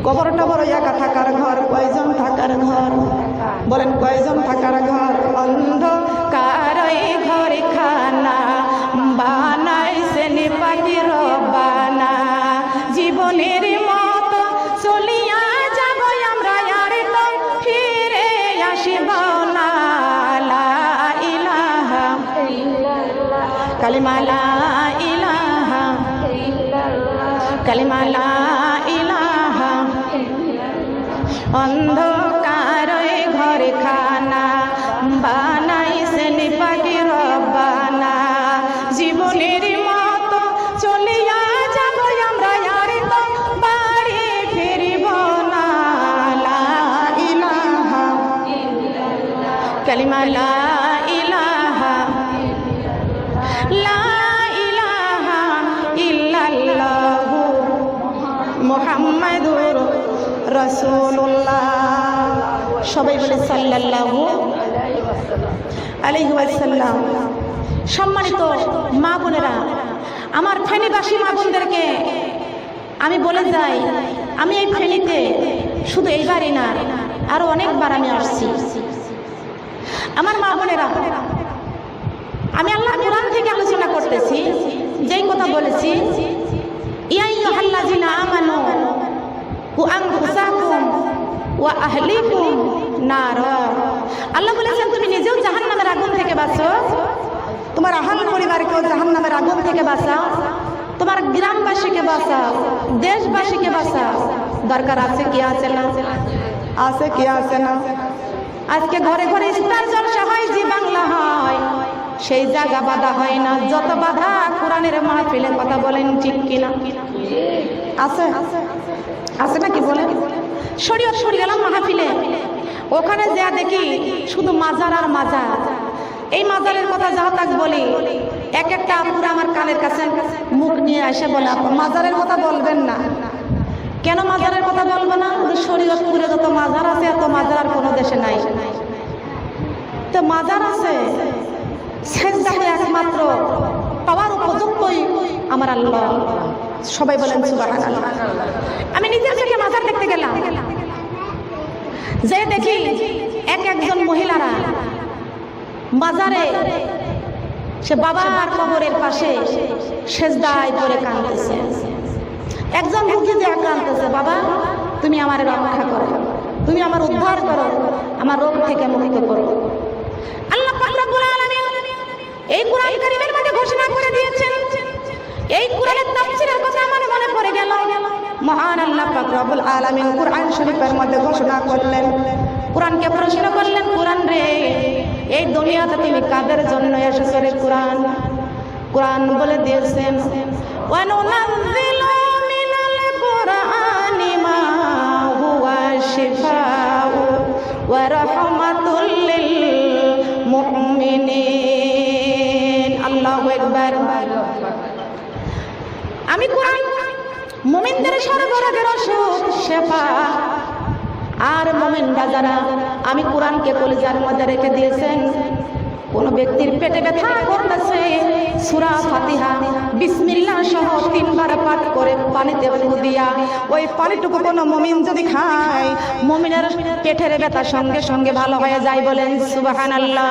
কবরটা বড় একা থাকার ঘর, কয়জন থাকার ঘর বলেন, কয়জন থাকার ঘর? অন্ধকার ঘরে খানা বানাইছেন পাখি রব্বানা, জীবনের মত চলিয়া যাব আমরা, আর তো ফিরে আসিব না। লা ইলাহা কালিমা লা ইলাহা কালিমা লা ইলাহা, অন্ধকার ঘরে খানা বানাইছেন পাখি রব্বানা, জীবনের মত চলিয়া যাব আমরা, আর তো বাড়ি ফিরিব না। লা ইলাহা কালিমা লা ইলাহা লা ইলাহা ইল্লাল্লাহু মুহাম্মাদুর রাসূলুল্লাহ। সবাই বলে সাল্লাল্লাহু আলাইহি ওয়াসাল্লাম। সম্মানিত মা বোনেরা, আমার ফেনীবাসী মা বোনদেরকে আমি বলে যাই, আমি এই ফেনীতে শুধু এইবারই না, আরো অনেকবার আমি আসছি। আমার মা বোনেরা, আমি আল্লাহ কোরআন থেকে আলোচনা করতেছি, যেই কথা বলেছি, ইয়া আইয়ুহাল্লাযিনা আমানু কু আনফুসাকুম ওয়া আহলিকুম নারা। আল্লাহ বলেছেন তুমি নিজেও জাহান্নামের আগুন থেকে বাঁচো, তোমার আহল পরিবারকেও জাহান্নামের আগুন থেকে বাঁচাও, তোমার গ্রামবাসীকে বাঁচাও, দেশবাসীকে বাঁচাও। দরকার আছে কি আছে না? আছে কি আছে না? আজকে ঘরে ঘরে ইফতার জলসা হয়, জি বাংলা হয়, সেই জায়গা বাধা হয় না যত বাধা কোরআনের মাহফিলে। কথা বলেন ঠিক কিনা? আছে আছে নাকি বলেন? শরীয়ত সরে গেলাম মাহফিলে, ওখানে যা দেখি শুধু মাজার আর মাজার। এই মাজারের কথা যা তাক বলি, এক একটা আপুরা আমার কানের কাছে মুখ নিয়ে এসে বলে, আপু মাজারের কথা বলবেন না। কেন মাজারের কথা বলবো না? শরীয়তপুরে যত মাজার আছে এত মাজার আর কোনো দেশে নাই। তো মাজার আছে, সেজদাকে একমাত্র পাওয়ার উপযুক্তই আমার আল্লাহ। সবাই বলেন সুবহানাল্লাহ। আমি নিজের চোখে মাজার দেখতে গেলাম, যে দেখি একজন মহিলারা মাজারে সে বাবার কবরের পাশে সেজদায় পড়ে কাঁদতেছে। একজন রোগী যে কাঁদতেছে, বাবা তুমি আমার রক্ষা করো, তুমি আমার উদ্ধার করো, আমার রোগ থেকে মুক্ত করো। আল্লাহ পাক রব্বুল আলামিন এই কোরআন কারীমের মধ্যে ঘোষণা করে দিয়েছেন। এই কোরআনের তাফসীরের কথা আমার মনে পড়ে গেল। মহান আল্লাহ পাক রব্বুল আলামিন কোরআন শরীফের মধ্যে ঘোষণা করলেন, কোরআনকে প্রশ্ন করলেন, কোরআন রে এই দুনিয়াতে তুমি কাদের জন্য এসেছো রে কোরআন? কোরআন বলে দিয়েছেন, ওয়া নুনাজ্জিলু মিনাল কুরআনি মা হুয়া শিফাউ ওয়া রাহমাতুল লিল মুমিনিন। আল্লাহু আকবার। আমি কোরআন মুমিনদের সর্বরোগের ওষুধ, শেফা। আর মুমিনরা যারা, আমি কোরআনকে কলিজার মধ্যে রেখে দিয়েছেন। কোন ব্যক্তির পেটে ব্যথা করতেছে, সূরা ফাতিহা বিসমিল্লাহ সহ 3 বার পাঠ করে পানিতে ফু দিয়া ওই পানিটুকু কোনো মুমিন যদি খায়, মুমিনের পেটের ব্যথা সঙ্গে সঙ্গে ভালো হয়ে যায়। বলেন সুবহানাল্লাহ।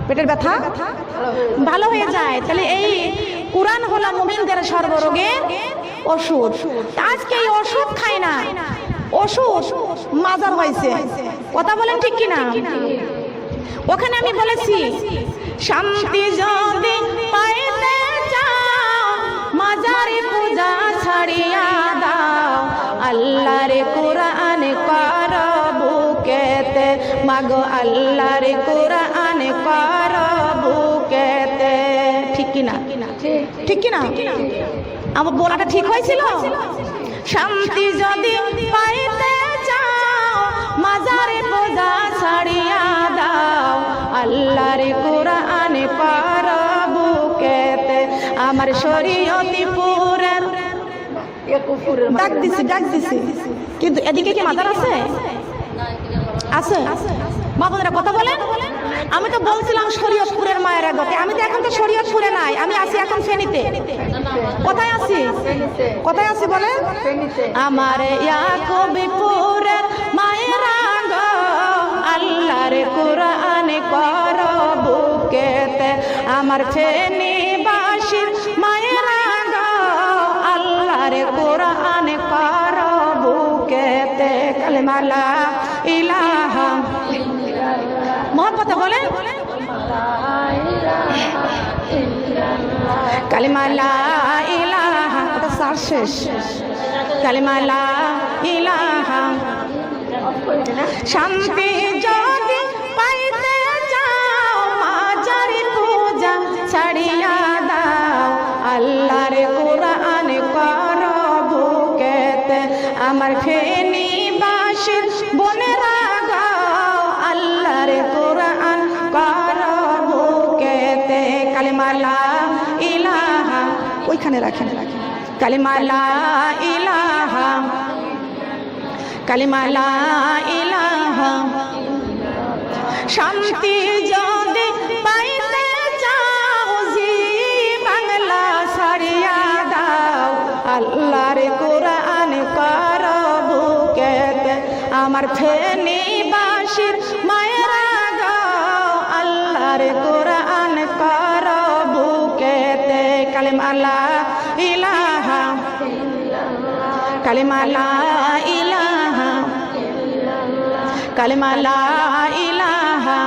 পেটের ব্যথা ভালো হয়ে যায়। তাহলে এই কোরআন হলো মুমিনদের সর্বরোগের ওষুধ। আজকে এই ওষুধ খায় না, ওষুধ মাজার হয়েছে। কথা বলেন ঠিক কিনা? ওখানে আমি বলেছি, শান্তি যদি পাইতে চাও মাজারে পূজা ছাড়িয়া দাও, আল্লাহর কোরআন কর বুকেতে, মাগো আল্লাহর কোরআন কর বুকেতে। ঠিক কিনা? ঠিক কিনা? আমার বলাটা ঠিক হয়েছিল? শান্তি যদি পাইতে চাও মাজারে পূজা ছাড়িয়া দাও, আল্লাহর কোরআন পার বুকেতে। আমার শরীয়তি পুরার ডাক দিছি, কিন্তু এদিকে কি মাজার আছে? আছে? মা বোনেরা কথা বলেন। আমি তো বলছিলাম শরীয়তপুরের মায়ের আগতে, আমি তো এখন তো শরীয়তপুরে নাই, আমি আছি এখন ফেনীতে। কোথায় আছি? কোথায় আছি বলেন? আমার ইয়াকুবপুরের মায়ের আগ, আল্লাহর কোরআন কর বুকেতে। আমার ফেনীবাসীর মায়ের আগ, আল্লাহর কোরআন কর বুকেতে। কালেমা লা ইলাহা, মহব্বত বলেন, কালেমা লা ইলাহা, এটা সার শেষ। কালেমা লা ইলাহা, শান্তি যদি পাইতে চাও মাজারি পূজা ছাড়িয়া দাও, আল্লাহর কোরআন কর বুকেতে। আমার ফেনীবাসীর বোনেরা গাও, আল্লাহর কোরআন কর বুকেতে। কালেমা লা ইলাহা, ওইখানে রাখেন। কালেমা লা ইলাহা, কালেমা লা ইলাহা, শান্তি যদি পাইতে চাও জি বাংলা ছাড়িয়া দাও, আল্লাহর কোরআন কর বুকেতে। আমার ফেনীবাসীর মায়েরা গাও, আল্লাহর কোরআন কর বুকেতে। কালেমা লা ইলাহা, কালেমা লা ইলাহা, কালেমা লা ইলাহা।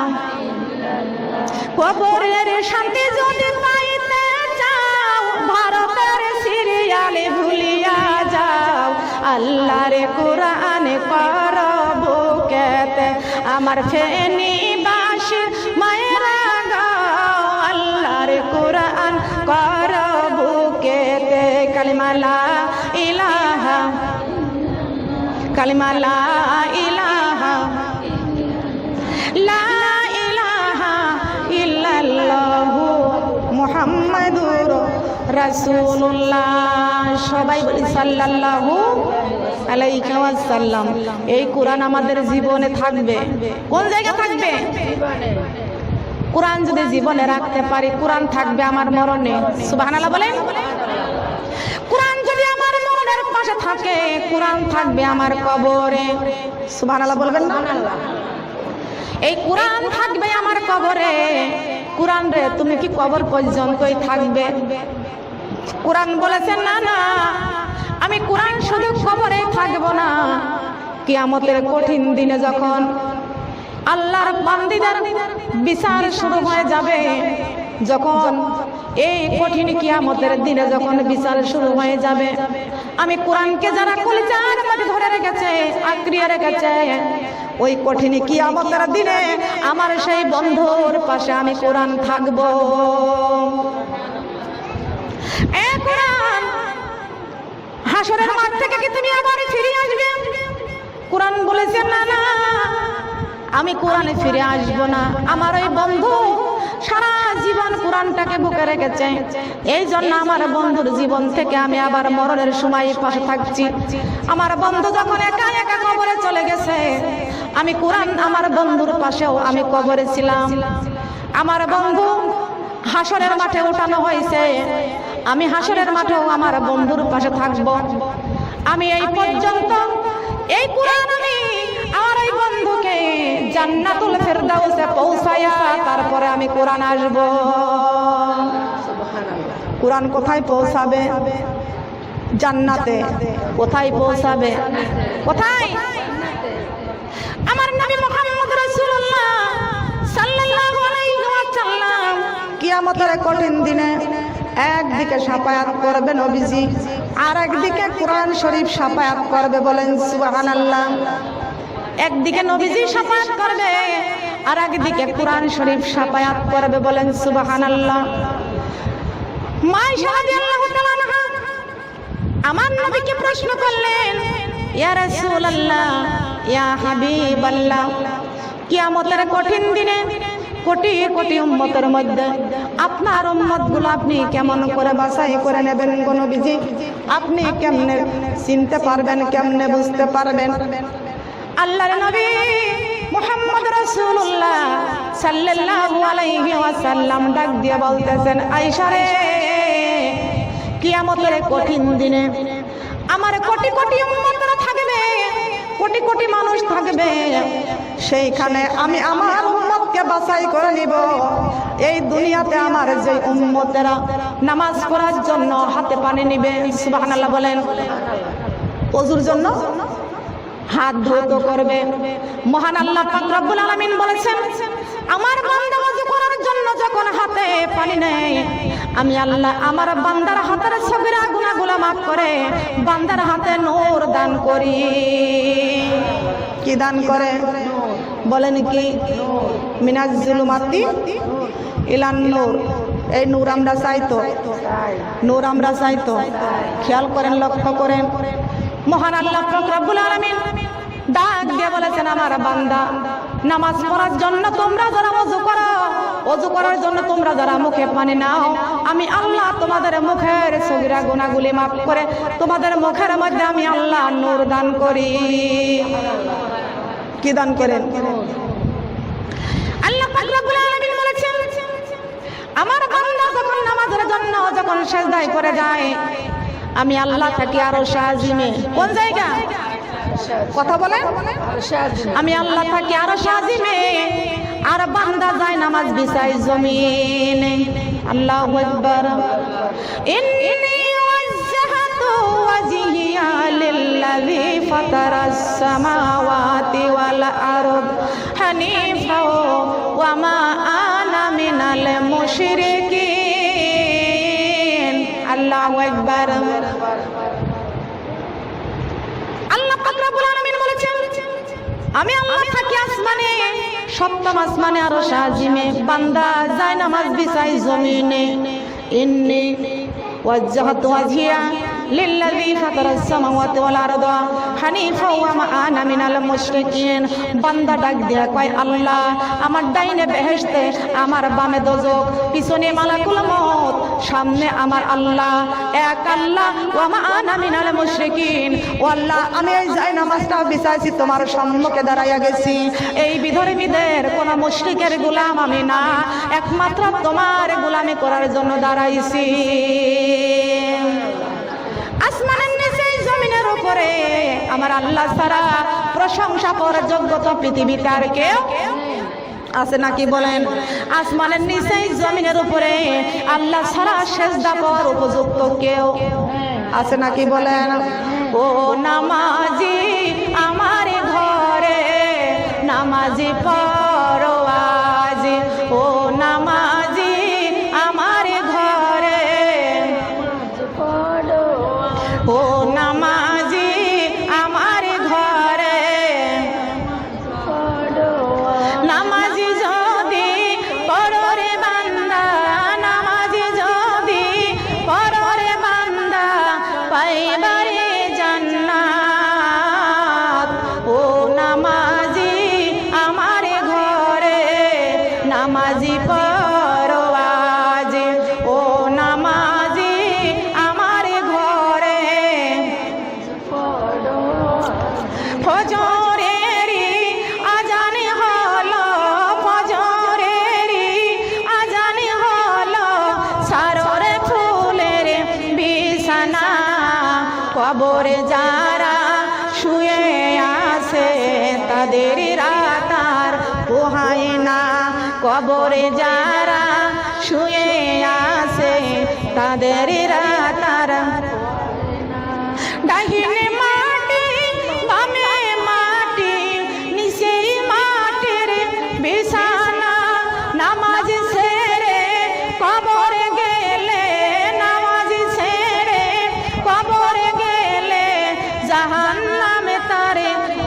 কবরের শান্তি যদি পাইতে চাও ভারতের সিরিয়ালে ভুলিয়া যাও, আল্লাহর কোরআন কর বুকেতে। আমার ফেনীবাসীর মায়েরা গাও, আল্লাহর কোরআন কর বুকেতে। কালেমা লা ইলাহা, কালেমা লা ইলাহা, লা ইলাহা ইল্লাল্লাহু মুহাম্মাদুর রাসূলুল্লাহ। সবাই বলি সাল্লাল্লাহু আলাইহি ওয়াসাল্লাম। এই কোরআন আমাদের জীবনে থাকবে। কোন জায়গায় থাকবে? কোরআন যদি জীবনে রাখতে পারি, কোরআন থাকবে আমার মরণে। সুবহানাল্লাহ বলেন। কোরআন যদি আমার মনের পাশে থাকে, কোরআন থাকবে আমার কবরে। সুবহানাল্লাহ বলবেন না? এই কোরআন থাকবে আমার কবরে। কোরআন রে তুমি কি কবর পর্যন্তই থাকবে? কোরআন বলেছেন না না, আমি কোরআন শুধু কবরে থাকবো না, কিয়ামতের কঠিন দিনে যখন আল্লাহর বান্দীদের বিচার শুরু হয়ে যাবে, যখন এই কঠিন কিয়ামতের দিনে যখন বিচার শুরু হয়ে যাবে, আমি কোরআনকে যারা কলিজার মধ্যে ধরে রেখেছে, আঁকড়িয়ে রেখেছে, ওই কঠিন কিয়ামতের দিনে আমার সেই বন্ধুর পাশে আমি কোরআন থাকবো। এ কোরআন, হাসরের মাঠ থেকে কি তুমি আবার ফিরে আসবে? কোরআন বলেছে না না, আমি কোরআনে ফিরে আসবো না। আমার ওই বন্ধু সারা জীবন কোরআনটাকে বুকে রেখেছে, এই জন্য আমার বন্ধুর জীবন থেকে আমি আবার মরণের সময় পাশে থাকছি। আমার বন্ধু যখন একা একা কবরে চলে গেছে, আমি কোরআন আমার বন্ধুর পাশেও আমি কবরে ছিলাম। আমার বন্ধু হাসরের মাঠে উঠানো হয়েছে, আমি হাসরের মাঠেও আমার বন্ধুর পাশে থাকবো। আমি এই পর্যন্ত এই কোরআন আমি আমার এই বন্ধুকে জান্নাতুল ফেরদাউসে পৌঁছায়া তারপরে আমি কোরআন আসবো। কোরআন কোথায় পৌঁছাবে? জান্নাতে। কোথায় পৌঁছাবে? কোথায়? আমার নবী মুহাম্মদ রাসূলুল্লাহ সাল্লাল্লাহু আলাইহি ওয়াসাল্লাম কিয়ামতের কঠিন দিনে একদিকে শাফায়াত করবে নবীজি, আর একদিকে কোরআন শরীফ শাফায়াত করবে। বলেন সুবহানাল্লাহ। একদিকে নবীজি শাফায়াত করবে, আর একদিকে কোরআন শরীফ শাফায়াত করবে। বলেন সুবহানাল্লাহ। মাইশা রাদিয়াল্লাহু তাআলা আনহা আমার নবীকে প্রশ্ন করলেন, ইয়া রাসূলুল্লাহ, ইয়া হাবিবাল্লাহ, কিয়ামতের কঠিন দিনে কোটি কোটি উম্মতের মধ্যে আপনার উম্মতগুলো আপনি কেমন করে বাছাই করে নেবেন গো নবীজি? আপনি কেমনে চিনতে পারবেন, কেমনে বুঝতে পারবেন? আল্লাহর নবী মুহাম্মদ রাসূলুল্লাহ সাল্লাল্লাহু আলাইহি ওয়াসাল্লাম ডাক দিয়ে বলতেছেন, আয়েশা রে, কিয়ামতের কঠিন দিনে আমার কোটি কোটি উম্মতরা থাকবে, কোটি কোটি মানুষ থাকবে, সেইখানে আমি আমার উম্মতকে বাছাই করে নিব। এই দুনিয়াতে আমার যে উম্মতেরা নামাজ পড়ার জন্য হাতে পানি নিবে, সুবহানাল্লাহ বলেন, ওযুর জন্য হাত ধৌত করবে, মহান আল্লাহ পাক রব্বুল আলামিন বলেছেন, আমার বান্দা ওযু করার জন্য যখন হাতে পানি নেয়, আমি আল্লাহ আমার বান্দার হাতের সগীরা গুনাহগুলো মাফ করে বান্দার হাতে নূর দান করি। কি দান করে বলেন? কি? মিনাজ জুলুমাতি ইলান নূর। এই নূর আমরা চাই তো, নূর আমরা চাই তো। খেয়াল করেন, লক্ষ্য করেন, মহান আল্লাহ পাক রব্বুল আলামিন ডাক দিয়ে বলেছেন, আমার বান্দা নামাজ পড়ার জন্য তোমরা যারা ওযু করো, ওযু করার জন্য তোমরা যারা মুখে পানি নাও, আমি আল্লাহ তোমাদের মুখের সগীরা গুনাহগুলি মাফ করে তোমাদের মুখের মধ্যে আমি আল্লাহ নূর দান করি। কি দান করেন? আল্লাহ পাক রব্বুল আলামিন বলেছেন, আমার বান্দা যখন নামাজের জন্য যখন সিজদায় পড়ে যায়, আমি আল্লাহ থাকি আরশ আজিমে। কোন জায়গা? কথা বলেন। আমি আল্লাহ থাকি আরশ আজিমে, আর বান্দা যায় নামাজ বিছাই জমিনে। আল্লাহু আকবার। ইন্নী ওয়াজজাহতু ওয়াজহিয়া লিল্লাযী ফাতারাস সামাওয়াতি ওয়াল আরদ হানিফা ওয়া মা আনা মিনাল মুশরিকিন। আল্লাহু আকবার। আল্লাহ পাক রব্বুল আলামিন বলেছেন, আমি আল্লাহ থাকি আসমানে, সপ্তম আসমানে আরশ আজিমে, বান্দা যায় নামাজ বিছাই জমিনে। ইন্নী ওয়াজজাহতু ওয়াজহিয়া লিল্লাযী ফাতারাস সামাওয়াতি ওয়াল আরদা হানিফা ওয়া মা আনা মিনাল মুশরিকিন। বান্দা ডাক দিয়া কয়, আল্লাহ আমার ডাইনে বেহেশতে, আমার বামে দোজখ, পিছনে মালাকুল মউত, সামনে আমার আল্লাহ, এক আল্লাহ। ওয়া মা আনা মিনাল মুশরিকিন। ও আল্লাহ, আমি এই যাই নামাজটা বিছাইছি তোমার সম্মুখে দাঁড়াইয়া গেছি, এই বিধর্মীদের কোন মুশরিকের গোলাম আমি না, একমাত্র তোমার গোলামি করার জন্য দাঁড়াইছি। আসমানের নিচে জমিনের উপরে আমার আল্লাহ ছাড়া প্রশংসা করার যোগ্যতা পৃথিবীতে আর কেউ আছে নাকি বলেন? আসমানের নিচে জমিনের উপরে আল্লাহ ছাড়া সিজদা করার উপযুক্ত কেউ আছে নাকি বলেন? ও নামাজি আমার ঘরে নামাজি পড়ো আজ, ও নামাজি আমার ঘরে, ও নামাজি আমার ঘরে, নামাজি যদি পড়ো রে বান্দা, নামাজি যদি পড়ো রে বান্দা, পাইবারে জান্নাত। ও নামাজি আমার ঘরে নামাজি পড়ো আজ, ও নামাজি আমার ঘরে। ফজরেরই আজান হলো, ফজরেরই আজান হলো, সাররে ফুলের বিছানা, কবরে যারা শুয়ে আছে তাদের রাত আর পোহায় না, কবরে যারা শুয়ে আছে তাদের রাত আর। ডাহিনে মাটি বামে মাটি, নিচে মাটির বিছানা, নামাজ ছেড়ে কবরে গেলে, নামাজ ছেড়ে কবরে গেলে জাহান্নামে তার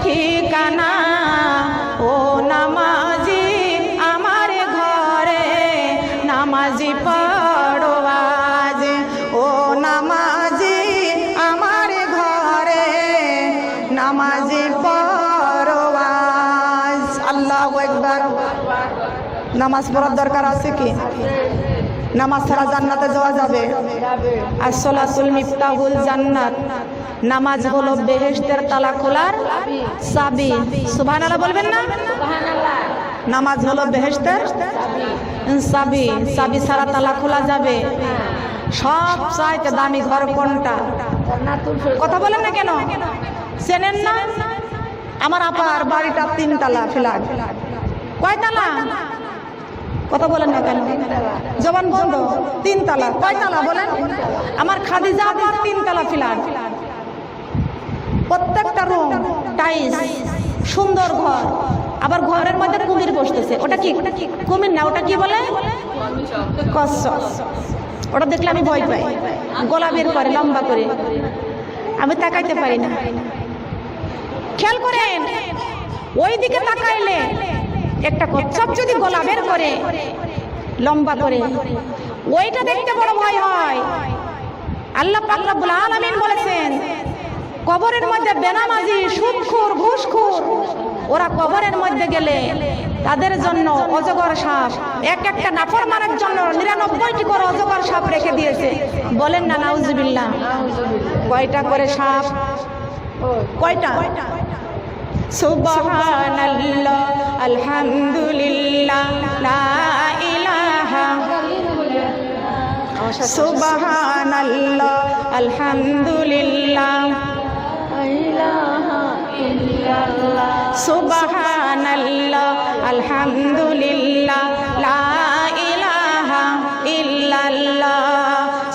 ঠিকানা। ও নামাজি আমার ঘরে নামাজি পড়ো আজ, ও নামাজি আমার ঘরে নামাজি পড়ো আজ। আল্লাহু আকবার। নামাজ পড়ার দরকার আছে কি? নামাজ ছাড়া জান্নাতে যাওয়া যাবে? আসসালাতুল মিফতাহুল জান্নাত। নামাজ হলো বেহেশতের তালা খোলার চাবি। সুবহানাল্লাহ বলবেন না? নামাজ হলো বেহেশতের চাবি। চাবি ছাড়া তালা খোলা যাবে? সব চাইতে দামি ঘর কোনটা? জান্নাতুল ফেরদৌস। কথা বলেন না কেন? চেনেন না? আমার আপার বাড়িটা 3 তলা ফ্ল্যাট। কয় তালা? কথা বলেন না কেন? জবান বন্ধ। 3 তলা। কয় তালা বলেন? আমার খাদিজা আপার 3 তলা ফ্ল্যাট। প্রত্যেকটা রুম টাইলস, সুন্দর ঘর। আবার ঘরের মধ্যে কুমির বসতেছে। ওটা কি? কুমির না, ওটা কি বলে? কচ্ছপ। ওটা দেখলে আমি ভয় পাই। গলা বের করে লম্বা করে, আমি তাকাইতে পারি না। খেয়াল করেন, ওই দিকে তাকাইলে একটা কচ্ছপ যদি গলা বের করে লম্বা করে, ওইটা দেখতে বড় ভয় হয়। আল্লাহ পাক রব্বুল আলামিন বলেছেন, কবরের মধ্যে বেনামাজি, সুদখোর, ঘুষখোর, ওরা কবরের মধ্যে গেলে তাদের জন্য অজগর সাপ, এক একটা নাফরমানের জন্য 99টি করে অজগর সাপ রেখে দিয়েছে। বলেন না নাউজুবিল্লাহ। কয়টা করে সাপ? কয়টা? সুবহানাল্লাহ, আলহামদুলিল্লাহ, লা ইলাহা, সুবহানাল্লাহ, আলহামদুলিল্লাহ, সুবহানাল্লাহ, আলহামদুলিল্লাহ, লা ইলাহা ইল্লাল্লাহ,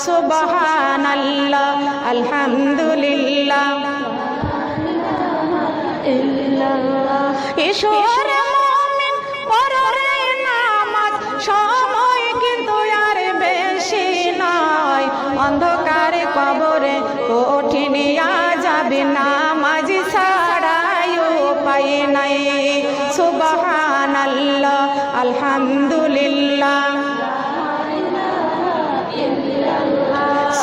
সুবহানাল্লাহ, আলহামদুলিল্লাহ। ঈশ্বর মুমিন পড়ে নামাজ, সময় কিন্তু আর বেশি নয়। অন্ধকারে কবরে কঠিন যাবে, নামাজ ছাড়াই উপায় নাই। সুবহানাল্লাহ, আলহামদুলিল্লাহ,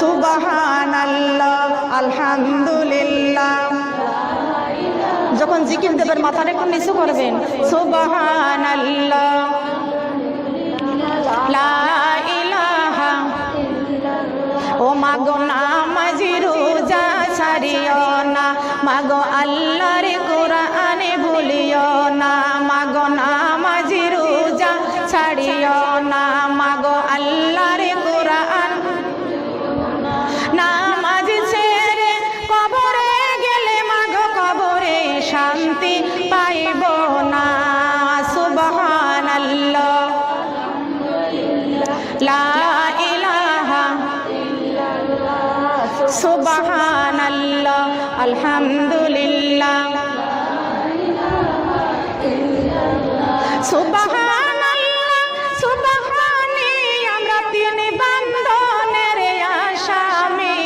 সুবহানাল্লাহ, আলহামদুলিল্লাহ। যখন জিকির দেবেন মাথাটা একটু নিচু করবেন। সুবহানাল্লাহ, লা ইলাহা, ও মাগো নামাজি রোজা ছাড়িও না, মাগো আল্লাহর কোরআনে ভুলিও না, মাগো নামাজি রোজা ছাড়িও না, মাগো আল্লাহর কোরআন। নামাজ ছেড়ে কবরে গেলে মাগো কবরে শান্তি পাইব না। সুবহানাল্লাহ, লা ইলাহা, সুবহানাল্লাহ, আলহামদুলিল্লাহ, সুবহানাল্লাহ, সুবহানি, আমরা 3 বান্ধনের আসামি।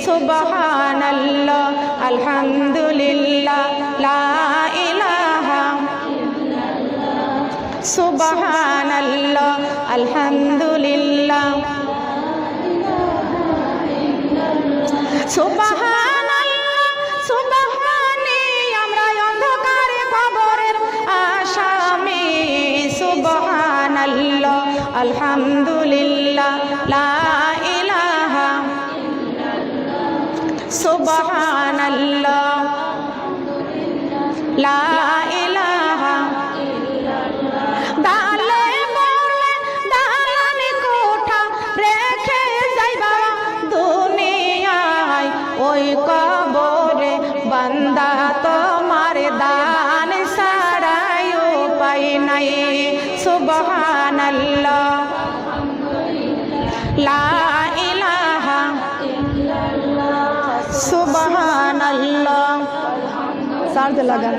সুবহানাল্লাহ, আলহামদুলিল্লাহ, লা ইলাহা, সুবহানাল্লাহ, আলহামদুলিল্লাহ, সুবহানাল্লাহ, সুবহানি, আমরা অন্ধকারে কবরের আসামি। সুবহানাল্লাহ, আলহামদুলিল্লাহ, লা ইলাহা, সুবহানাল্লাহ, লা ইলাহা। দালে বলে দালানি কোঠা রেখে যাইবা দুনিয়ায়, ওই কবরে বান্দা তোমার দান ছাড়াই উপায় নাই। সুবহানাল্লাহ, লা ইলাহা, সুবহানাল্লাহ। চার্জ লাগান।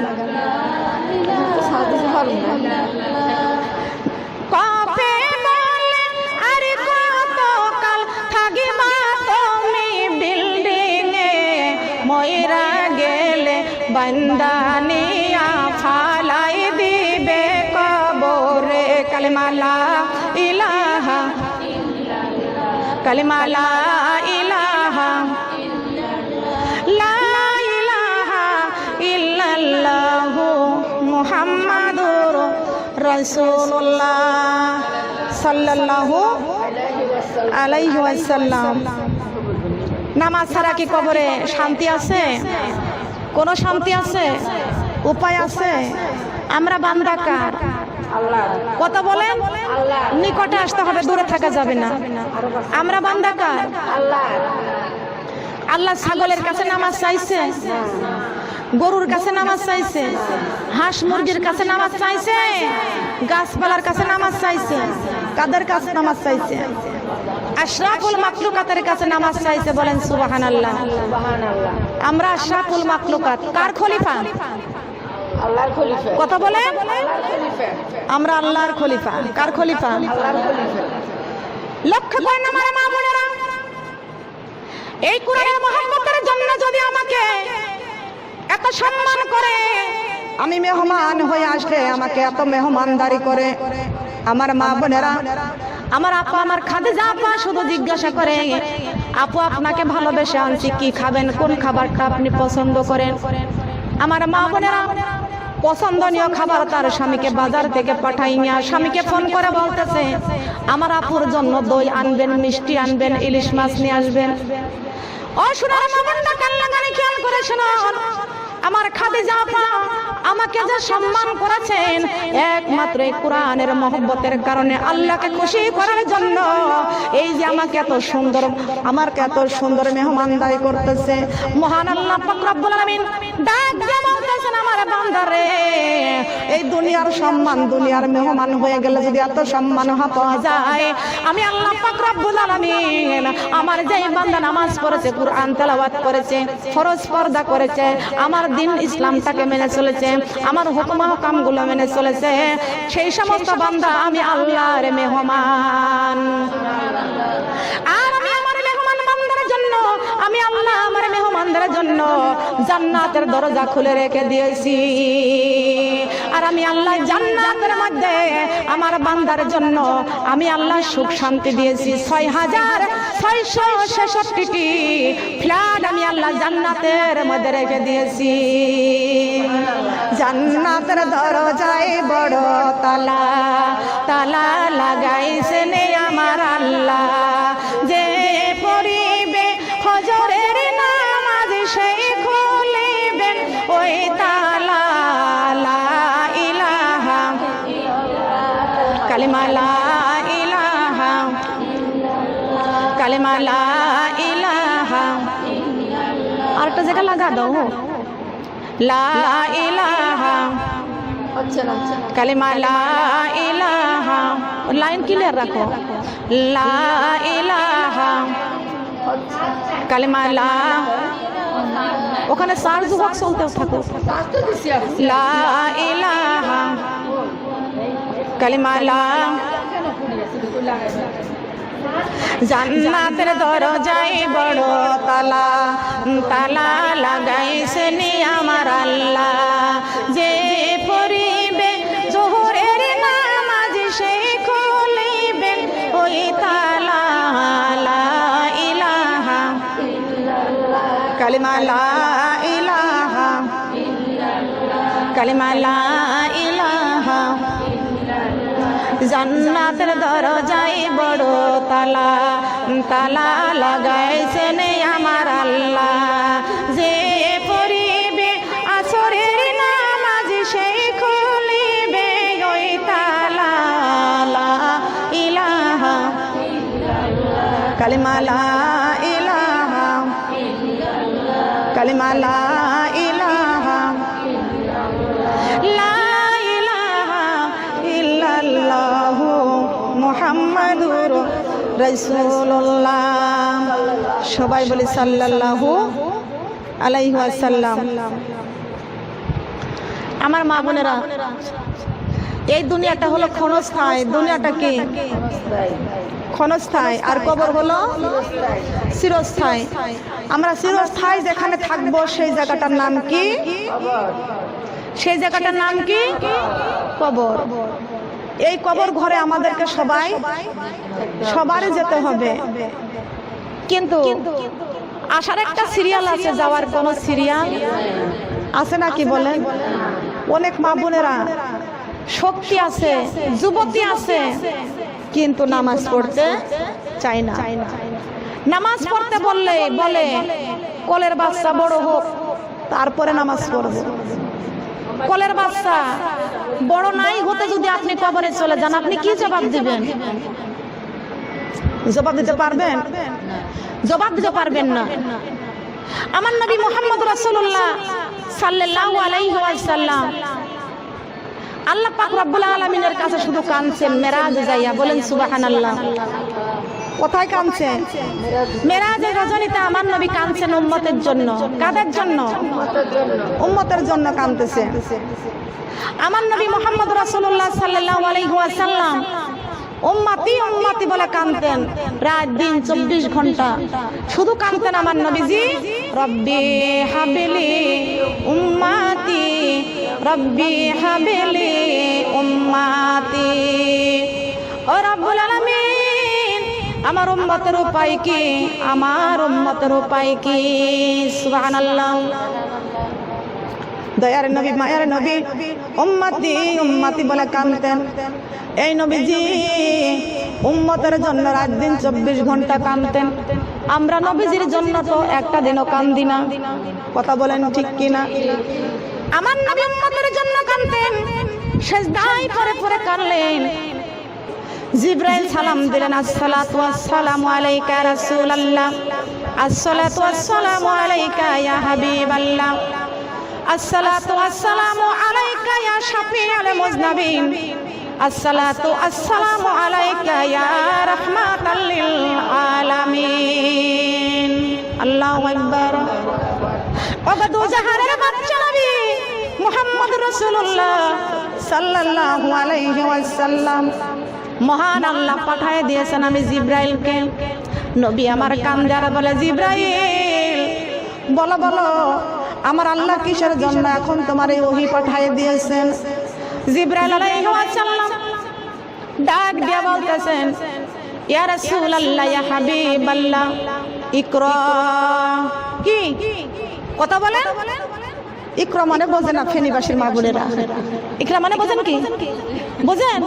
কফে বলে আর কতকাল থাকিবা তুমি বিল্ডিং এ, ময়রা গেলে বান্দানিয়া ফালাই দিবে কবরে। কালিমা লা ইলাহা, কালিমা লা ইলাহা, লা ইলাহা ইল্লাল্লাহু মুহাম্মাদুর রাসূলুল্লাহ সাল্লাল্লাহু আলাইহি ওয়াসাল্লাম। নামাজ ছাড়া কি কবরে শান্তি আছে? কোনো শান্তি আছে? উপায় আছে? আমরা বান্দা কার? আল্লাহ কথা বলেন, আল্লাহ নিকটে আসতে হবে, দূরে থাকা যাবে না। আমরা বান্দা কার? আল্লাহ আল্লাহ ছাগলের কাছে নামাজ চাইছে, গরুর কাছে নামাজ চাইছে, হাঁস মুরগির কাছে নামাজ চাইছে, গাছপালার কাছে নামাজ চাইছে, কাদের কাছে নামাজ চাইছে? আশরাফুল মাখলুকাতের কাছে নামাজ চাইছে। বলেন সুবহানাল্লাহ। সুবহানাল্লাহ। আমরা আশরাফুল মাখলুকাত, কার খলিফা? আল্লাহর খলিফা। কথা বলেন, আল্লাহর খলিফা। আমরা আল্লাহর খলিফা। কার খলিফা? আল্লাহর খলিফা। লক্ষ্য করেন আমার মা বোনেরা, এই কোরআনের মহব্বতের জন্য যদি আমাকে এত সম্মান করে, আমি মেহমান হয়ে আসলে আমাকে এত মেহমানদারি করে, আমার মা বোনেরা, আমার আপা, আমার খাদিজা আপা শুধু জিজ্ঞাসা করে, আপু আপনাকে ভালোবেসে আনছি, কি খাবেন, কোন খাবারটা আপনি পছন্দ করেন? আমার মা বোনেরা পছন্দনীয় খাবার তার স্বামীকে বাজার থেকে পাঠাই নিয়ে স্বামীকে ফোন করে বলতেছে, আমার আপুর জন্য দই আনবেন, মিষ্টি আনবেন, ইলিশ মাছ নিয়ে আসবেন। ও সোনার মা বোনটা কান লাগানি খেয়াল করে শুনুন, আমার খাদিজা আপা আমাকে যে সম্মান করেছেন একমাত্র এই কোরআনের মহব্বতের কারণে, আল্লাহকে খুশি করার জন্য। এই যে আমাকে এত সুন্দর, আমাকে এত সুন্দর মেহমানদারি করতেছে, মহান আল্লাহ পাক রব্বুল আলামিন ডাক দিয়ে বলতেছেন, আমার বান্দারে, এই দুনিয়ার সম্মান, দুনিয়ার মেহমান হয়ে গেলে যদি এত সম্মান পাওয়া যায়, আমি আল্লাহ পাক রব্বুল আলামিন আমার যেই বান্দা নামাজ পড়েছে, কুরআন তেলাওয়াত করেছে, ফরজ পর্দা করেছে, আমার দিন ইসলামটাকে মেনে চলেছে, আমার হুকুম কামগুলো মেনে চলেছে, সেই সমস্ত বান্দা আমি আল্লাহর মেহমান। আর আমি আমার মেহমান বান্দার জন্য, আমি আল্লাহ আমার মেহমানদের জন্য জান্নাতের দরজা খুলে রেখে দিয়েছি। আর আমি আল্লাহ জান্নাতের মধ্যে আমার বান্দার জন্য আমি আল্লাহ সুখ শান্তি দিয়েছি। ৬,৬৬৬টি ফ্ল্যাট আমি আল্লাহ জান্নাতের মধ্যে রেখে দিয়েছি। জান্নাতের দরজায় বড় তালা, তালা লাগাইছেন আমার আল্লাহ, যে পড়িবে ফজরের নামাজ সেই খুলিবেন ওই তালা। লা ইলাহা কালিমা, লা ইলাহা কালিমা, লা ইলাহা। আরেকটা জায়গা লাগা দাও, লা ইলাহা কালিমা, লা ইলাহা। লাইন ক্লিয়ার রাখো, লা ইলাহা কালিমা, লা। ওখানে সার যুবক চলতে থাকো, লা ইলাহা কালিমা, লা। জান্নাতের দরজায় বড় তালা, তালা লাগাইছেন আমার আল্লাহ, যে পড়িবে জোহরের নামাজ সেই খুলিবেন ওই তালা। লা ইলাহা কালিমা, লা ইলাহা কালিমা, লা ইলাহা। জান্নাতের দরজায় বড় তালা, তালা লাগাইছেন আমার আল্লাহ, যে পড়িবে আসরের নামাজ সেই খুলিবে ওই তালা। লা ইলাহা কালিমা, লা ইলাহা কালিমা, লা ইলাহা লা ইলাহা ইল্লাল্লাহু মুহাম্মাদুর রাসূলুল্লাহ। সবাই বলি সাল্লাল্লাহু আলাইহি ওয়াসাল্লাম। আমার মা বোনেরা, এই দুনিয়াটা হলো ক্ষণস্থায়ী। দুনিয়াটা কি? ক্ষণস্থায়ী। আর কবর হলো চিরস্থায়ী। আমরা চিরস্থায়ী যেখানে থাকবো সেই জায়গাটার নাম কি? সেই জায়গাটার নাম কি? কবর। এই কবর ঘরে আমাদেরকে সবারই যেতে হবে, কিন্তু আসার একটা সিরিয়াল আছে, যাওয়ার কোনো সিরিয়াল আছে নাকি বলেন? অনেক মা বোনেরা শক্তি আছে, যুবতী আছে, কিন্তু নামাজ পড়তে চায় না। নামাজ পড়তে বললে বলে কোলের বাচ্চা বড় হোক তারপরে নামাজ পড়বো। কোলের বাচ্চা বড় নাই হতে যদি আপনি কবরে চলে যান, আপনি কি জবাব দিবেন? জবাব দিতে পারবেন? জবাব দিতে পারবেন না। আমার নবী মুহাম্মদ রাসূলুল্লাহ সাল্লাল্লাহু আলাইহি ওয়াসাল্লাম আল্লাহ পাক রব্বুল আলামিনের কাছে শুধু কাঁদছেন মেরাজে যাইয়া, বলেন সুবহানাল্লাহ। কোথায় কাঁদছেন? মেরাজের রজনীতে আমার নবী কাঁদছেন উম্মতের জন্য। কাদের জন্য? উম্মতের জন্য কাঁদতেছেন। আমার নবী মুহাম্মদ রাসূলুল্লাহ সাল্লাল্লাহু আলাইহি ওয়াসাল্লাম উম্মতি উম্মতি বলে কাঁদতেন রাত দিন 24 ঘন্টা শুধু কাঁদতেন আমার নবীজি। রব্বি হাবিলি উম্মতি, রব্বি হাবিলি উম্মতি। ও রব্বুল আলামিন, আমার উম্মতের উপায় কি? আমার উম্মতের উপায় কি? সুবহানাল্লাহ। দয়ার নবী, মায়ের নবী উম্মতি উম্মতি বলে কাঁদতেন। এই নবীজি উম্মতের জন্য রাত দিন 24 ঘন্টা কাঁদতেন। আমরা নবীজির জন্য তো একটা দিনও কান্দি না। কথা বলেন ঠিক কিনা? আমার নবী উম্মতের জন্য কাঁদতেন, সিজদায় পড়ে পড়ে কাঁদলেন। জিবরাইল সালাম দিলেন, আসসালাতু ওয়াসসালামু আলাইকা ইয়া রাসূলুল্লাহ, আসসালাতু ওয়াসসালামু আলাইকা ইয়া হাবিবাল্লাহ, আসসালাতু ওয়াসসালামু আলাইকা ইয়া শাফিউল মুজনাবিন, আসসালাতু ওয়াসসালামু আলাইকা ইয়া রাহমাতাল লিল আলামিন। আল্লাহু আকবার। ওগো দুজাহানের বাদশা নবী মুহাম্মদ রাসূলুল্লাহ সাল্লাল্লাহু আলাইহি ওয়াসাল্লাম, মহান আল্লাহ পাঠিয়ে দিয়েছেন আমি জিবরাইলকে। নবী আমার কান্দে আর বলে, জিবরাইল বলো বলো আমার আল্লাহ কিসের জন্য এখন তোমার এই ওহী পাঠিয়ে দিয়েছেন? জিবরাইল আলাইহিস সালাম ডাক দিয়ে বলতেছেন, ইয়া রাসূলুল্লাহ ইয়া হাবিবাল্লাহ ইকরা। কি কথা বলেন? ইকরা মানে বোঝেন না ফেনীবাসীর মা বোনেরা? ইকরা মানে বোঝেন কি? বোঝেন?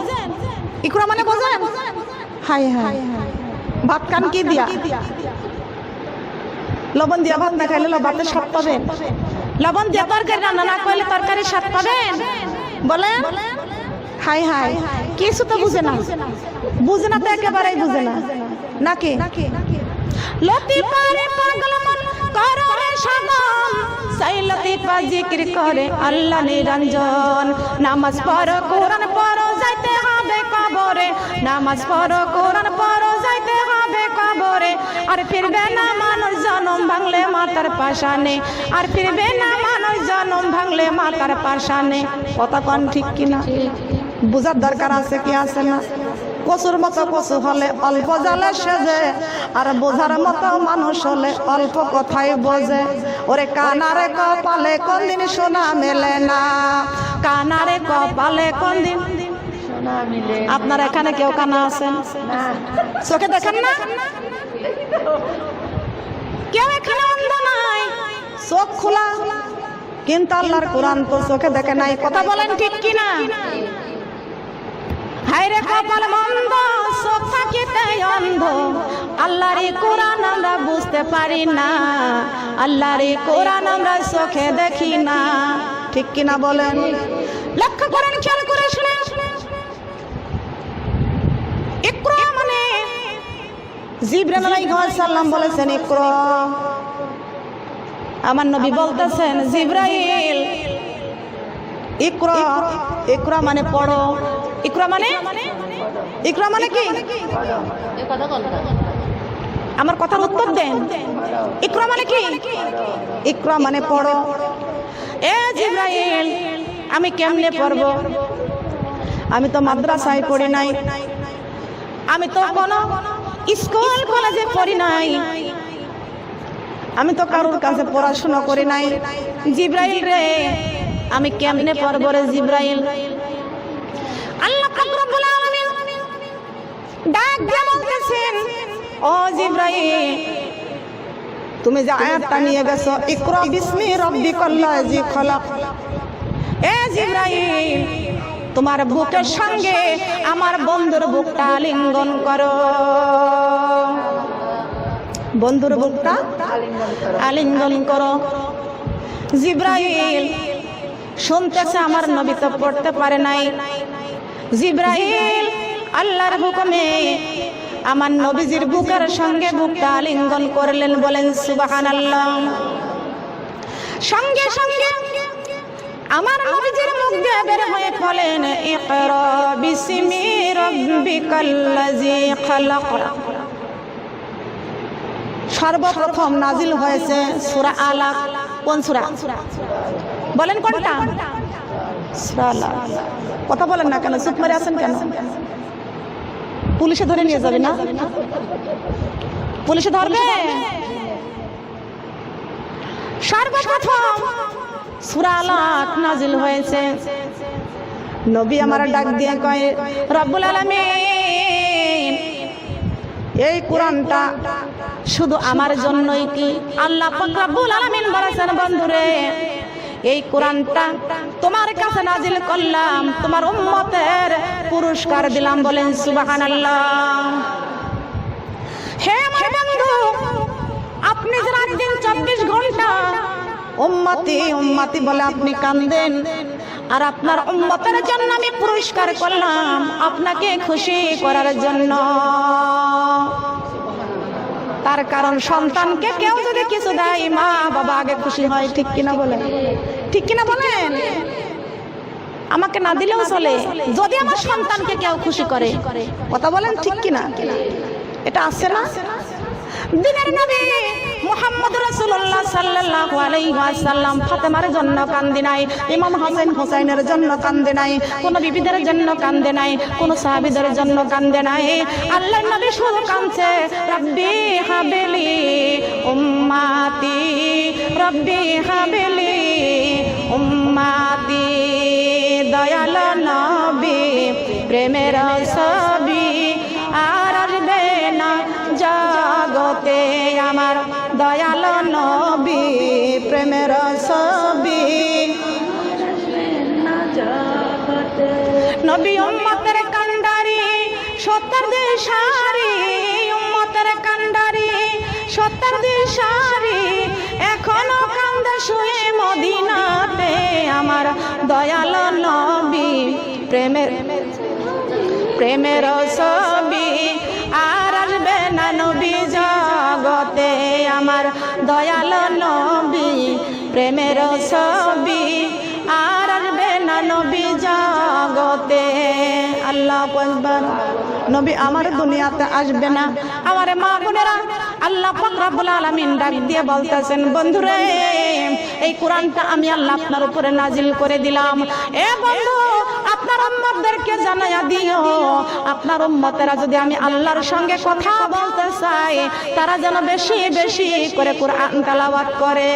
ইকরা মানে বোঝেন? হাই হাই, ভাত কান কি দিয়া? লবণ দিয়া ভাত না খাইলে ভাতের স্বাদ পাবেন? লবণ দিয়া তরকারি রান্না না করলে তরকারির স্বাদ পাবেন? বলেন হাই হাই। কিছু তো বুঝে না, বুঝে না তো একেবারেই বুঝে না নাকি? লতিফারে পাগল মন কররে সাগম, সেই লতিফা জিকির করে আল্লাহ নিরঞ্জন। নামাজ পড়ো কোরআন পড়ো যাইতে হবে কবরে, নামাজ পড়ো কোরআন পড়ো যাইতে হবে কবরে। আর ফিরবে না মানুষ জনম ভাঙলে মাতার পাশানে, আর ফিরবে না মানুষ জনম ভাঙলে মাতার পাশানে। কথা কোন ঠিক কিনা? বুঝার দরকার আছে কি আছে না? কচুর মতো কচু হলে অল্প জালে সেজে, আর বোঝার মতো মানুষ হলে অল্প কথাই বোঝে। ওরে কানারে কপালে কোন দিন সোনা মেলে না, কানারে কপালে কোন দিন সোনা মেলে। আপনার এখানে কেউ কানা আছেন? চোখে দেখেন না? কেউ এখানে অন্ধ নাই, চোখ খোলা, কিন্তু আল্লাহর কোরআন তো চোখে দেখে নাই। কথা বলেন ঠিক কিনা? হায়রে কপাল মন্দ, চোখ থাকিতে অন্ধ, আল্লাহর কোরআন আমরা বুঝতে পারি না, আল্লাহর কোরআন আমরা চোখে দেখি না। ঠিক কিনা বলেন? লক্ষ্য করেন, খেয়াল করে শুনেন। ইকরা মানে জিবরাইল আলাইহিস সালাম বলেছেন ইকরা। আমার নবী বলতেছেন, জিবরাইল ইকরা, ইকরা মানে পড়ো। ইকরা মানে, ইকরা মানে কি? আমার কথার উত্তর দেন। ইকরা মানে কি? ইকরা মানে পড়ো। এ জিবরাইল, আমি কেমনে পড়বো? আমি তো মাদ্রাসায় পড়ি নাই, আমি তো কোনো স্কুল কলেজে পড়ি নাই, আমি তো কারোর কাছে পড়াশোনা করি নাই। জিবরাইল রে, আমি কেমনে পড়বো রে জিবরাইল? আল্লাহ পাক রব্বুল আলামিন ডাক দিয়ে বলতেছেন, ও জিবরাইল, তুমি যে আয়াতটা নিয়ে গেছো, ইকরা বিসমি রাব্বিকাল্লাযী খলাক, এ জিবরাইল, তোমার বুকের সঙ্গে আমার বন্ধুর বুকটা আলিঙ্গন করো। বন্ধুর বুকটা আলিঙ্গন করো। জিবরাইল শুনতেছে আমার নবী তো পড়তে পারে নাই। জিব্রাইল আল্লাহর হুকুমে আমার নবীজির বুকের সঙ্গে বুকটা আলিঙ্গন করলেন, বলেন সুবহানাল্লাহ। সঙ্গে সঙ্গে আমার নবীজির মুখ দিয়ে বের হয়ে বলেন ইকরা বিসমি রাব্বিকাল্লাযী খালাক। সর্বপ্রথম নাজিল হয়েছে সূরা আলাক। কোন সূরা? বলেন কোনটা? সূরা আলাক। কথা বলেন না কেন, চুপ করে আছেন কেন? পুলিশে ধরে নিয়ে যাবে না? পুলিশে ধরবে? সর্বপ্রথম সূরা আলাক নাজিল হয়েছে। নবী আমার ডাক দিয়ে কয় রব্বুল আলামিন এই কোরআনটা শুধু আমার জন্যই কি? আল্লাহ পাক রব্বুল আলামিন বলেছেন বন্ধুরে এই কোরআনটা তোমার কাছে নাজিল করলাম, তোমার উম্মতের পুরস্কার দিলাম, বলেন সুবহানাল্লাহ। হে আমার বন্ধু, আপনি যে রাত দিন 24 ঘন্টা উম্মতি উম্মতি বলে আপনি কান্দেন, আর আপনার উম্মতের জন্য আমি পুরস্কার করলাম আপনাকে খুশি করার জন্য। তার কারণ সন্তানকে কেউ যদি কিছু দেয় মা বাবা আগে খুশি হয়, ঠিক কিনা বলেন? ঠিক কিনা বলেন? আমাকে না দিলেও চলে যদি আমার সন্তানকে কেউ খুশি করে। কথা বলেন ঠিক কিনা? এটা আছে না? দিনের নবী মুহাম্মদ রাসূলুল্লাহ সাল্লাল্লাহু আলাইহি ওয়াসাল্লাম ফাতেমার জন্য কান্দে নাই, ইমাম হাসান হুসাইনের জন্য কান্দে নাই, কোন বিবিদের জন্য কান্দে নাই, কোন সাহাবীদের জন্য কান্দে নাই। আল্লাহর নবী শুধু কাঁদছে রব্বি হাবিলি উম্মতি, রব্বি হাবিলি উম্মতি। দয়াল নবী প্রেমের ছবি আর আসবে না জগতে, আমার দয়াল নবী প্রেমের ছবি। নবী উম্মতের কান্ডারি সত্তর দিশারি, উম্মতের কান্ডারি সত্তর দিশারি, এখনো কান্দে শুয়ে মদিনাতে আমার দয়াল নবী প্রেমের প্রেমের ছবি আর আসবে না নবী জগতে, আমার দয়াল নবী প্রেমের ছবি আর আসবে না নবী জগতে। আল্লাহু আকবার। নবী আমার দুনিয়াতে আসবে না। আমার মা বোনেরা, আল্লাহ পাক রব্বুল আলামিন ডাক দিয়ে বলতেছেন বন্ধুরে এই কোরআনটা আমি আল্লাহ আপনার উপরে নাজিল করে দিলাম। এ বন্ধু, আপনার উম্মতদেরকে জানায়া দিও আপনার উম্মতেরা যদি আমি আল্লাহর সঙ্গে কথা বলতে চাই তারা যেন বেশি বেশি করে কোরআন তেলাওয়াত করে।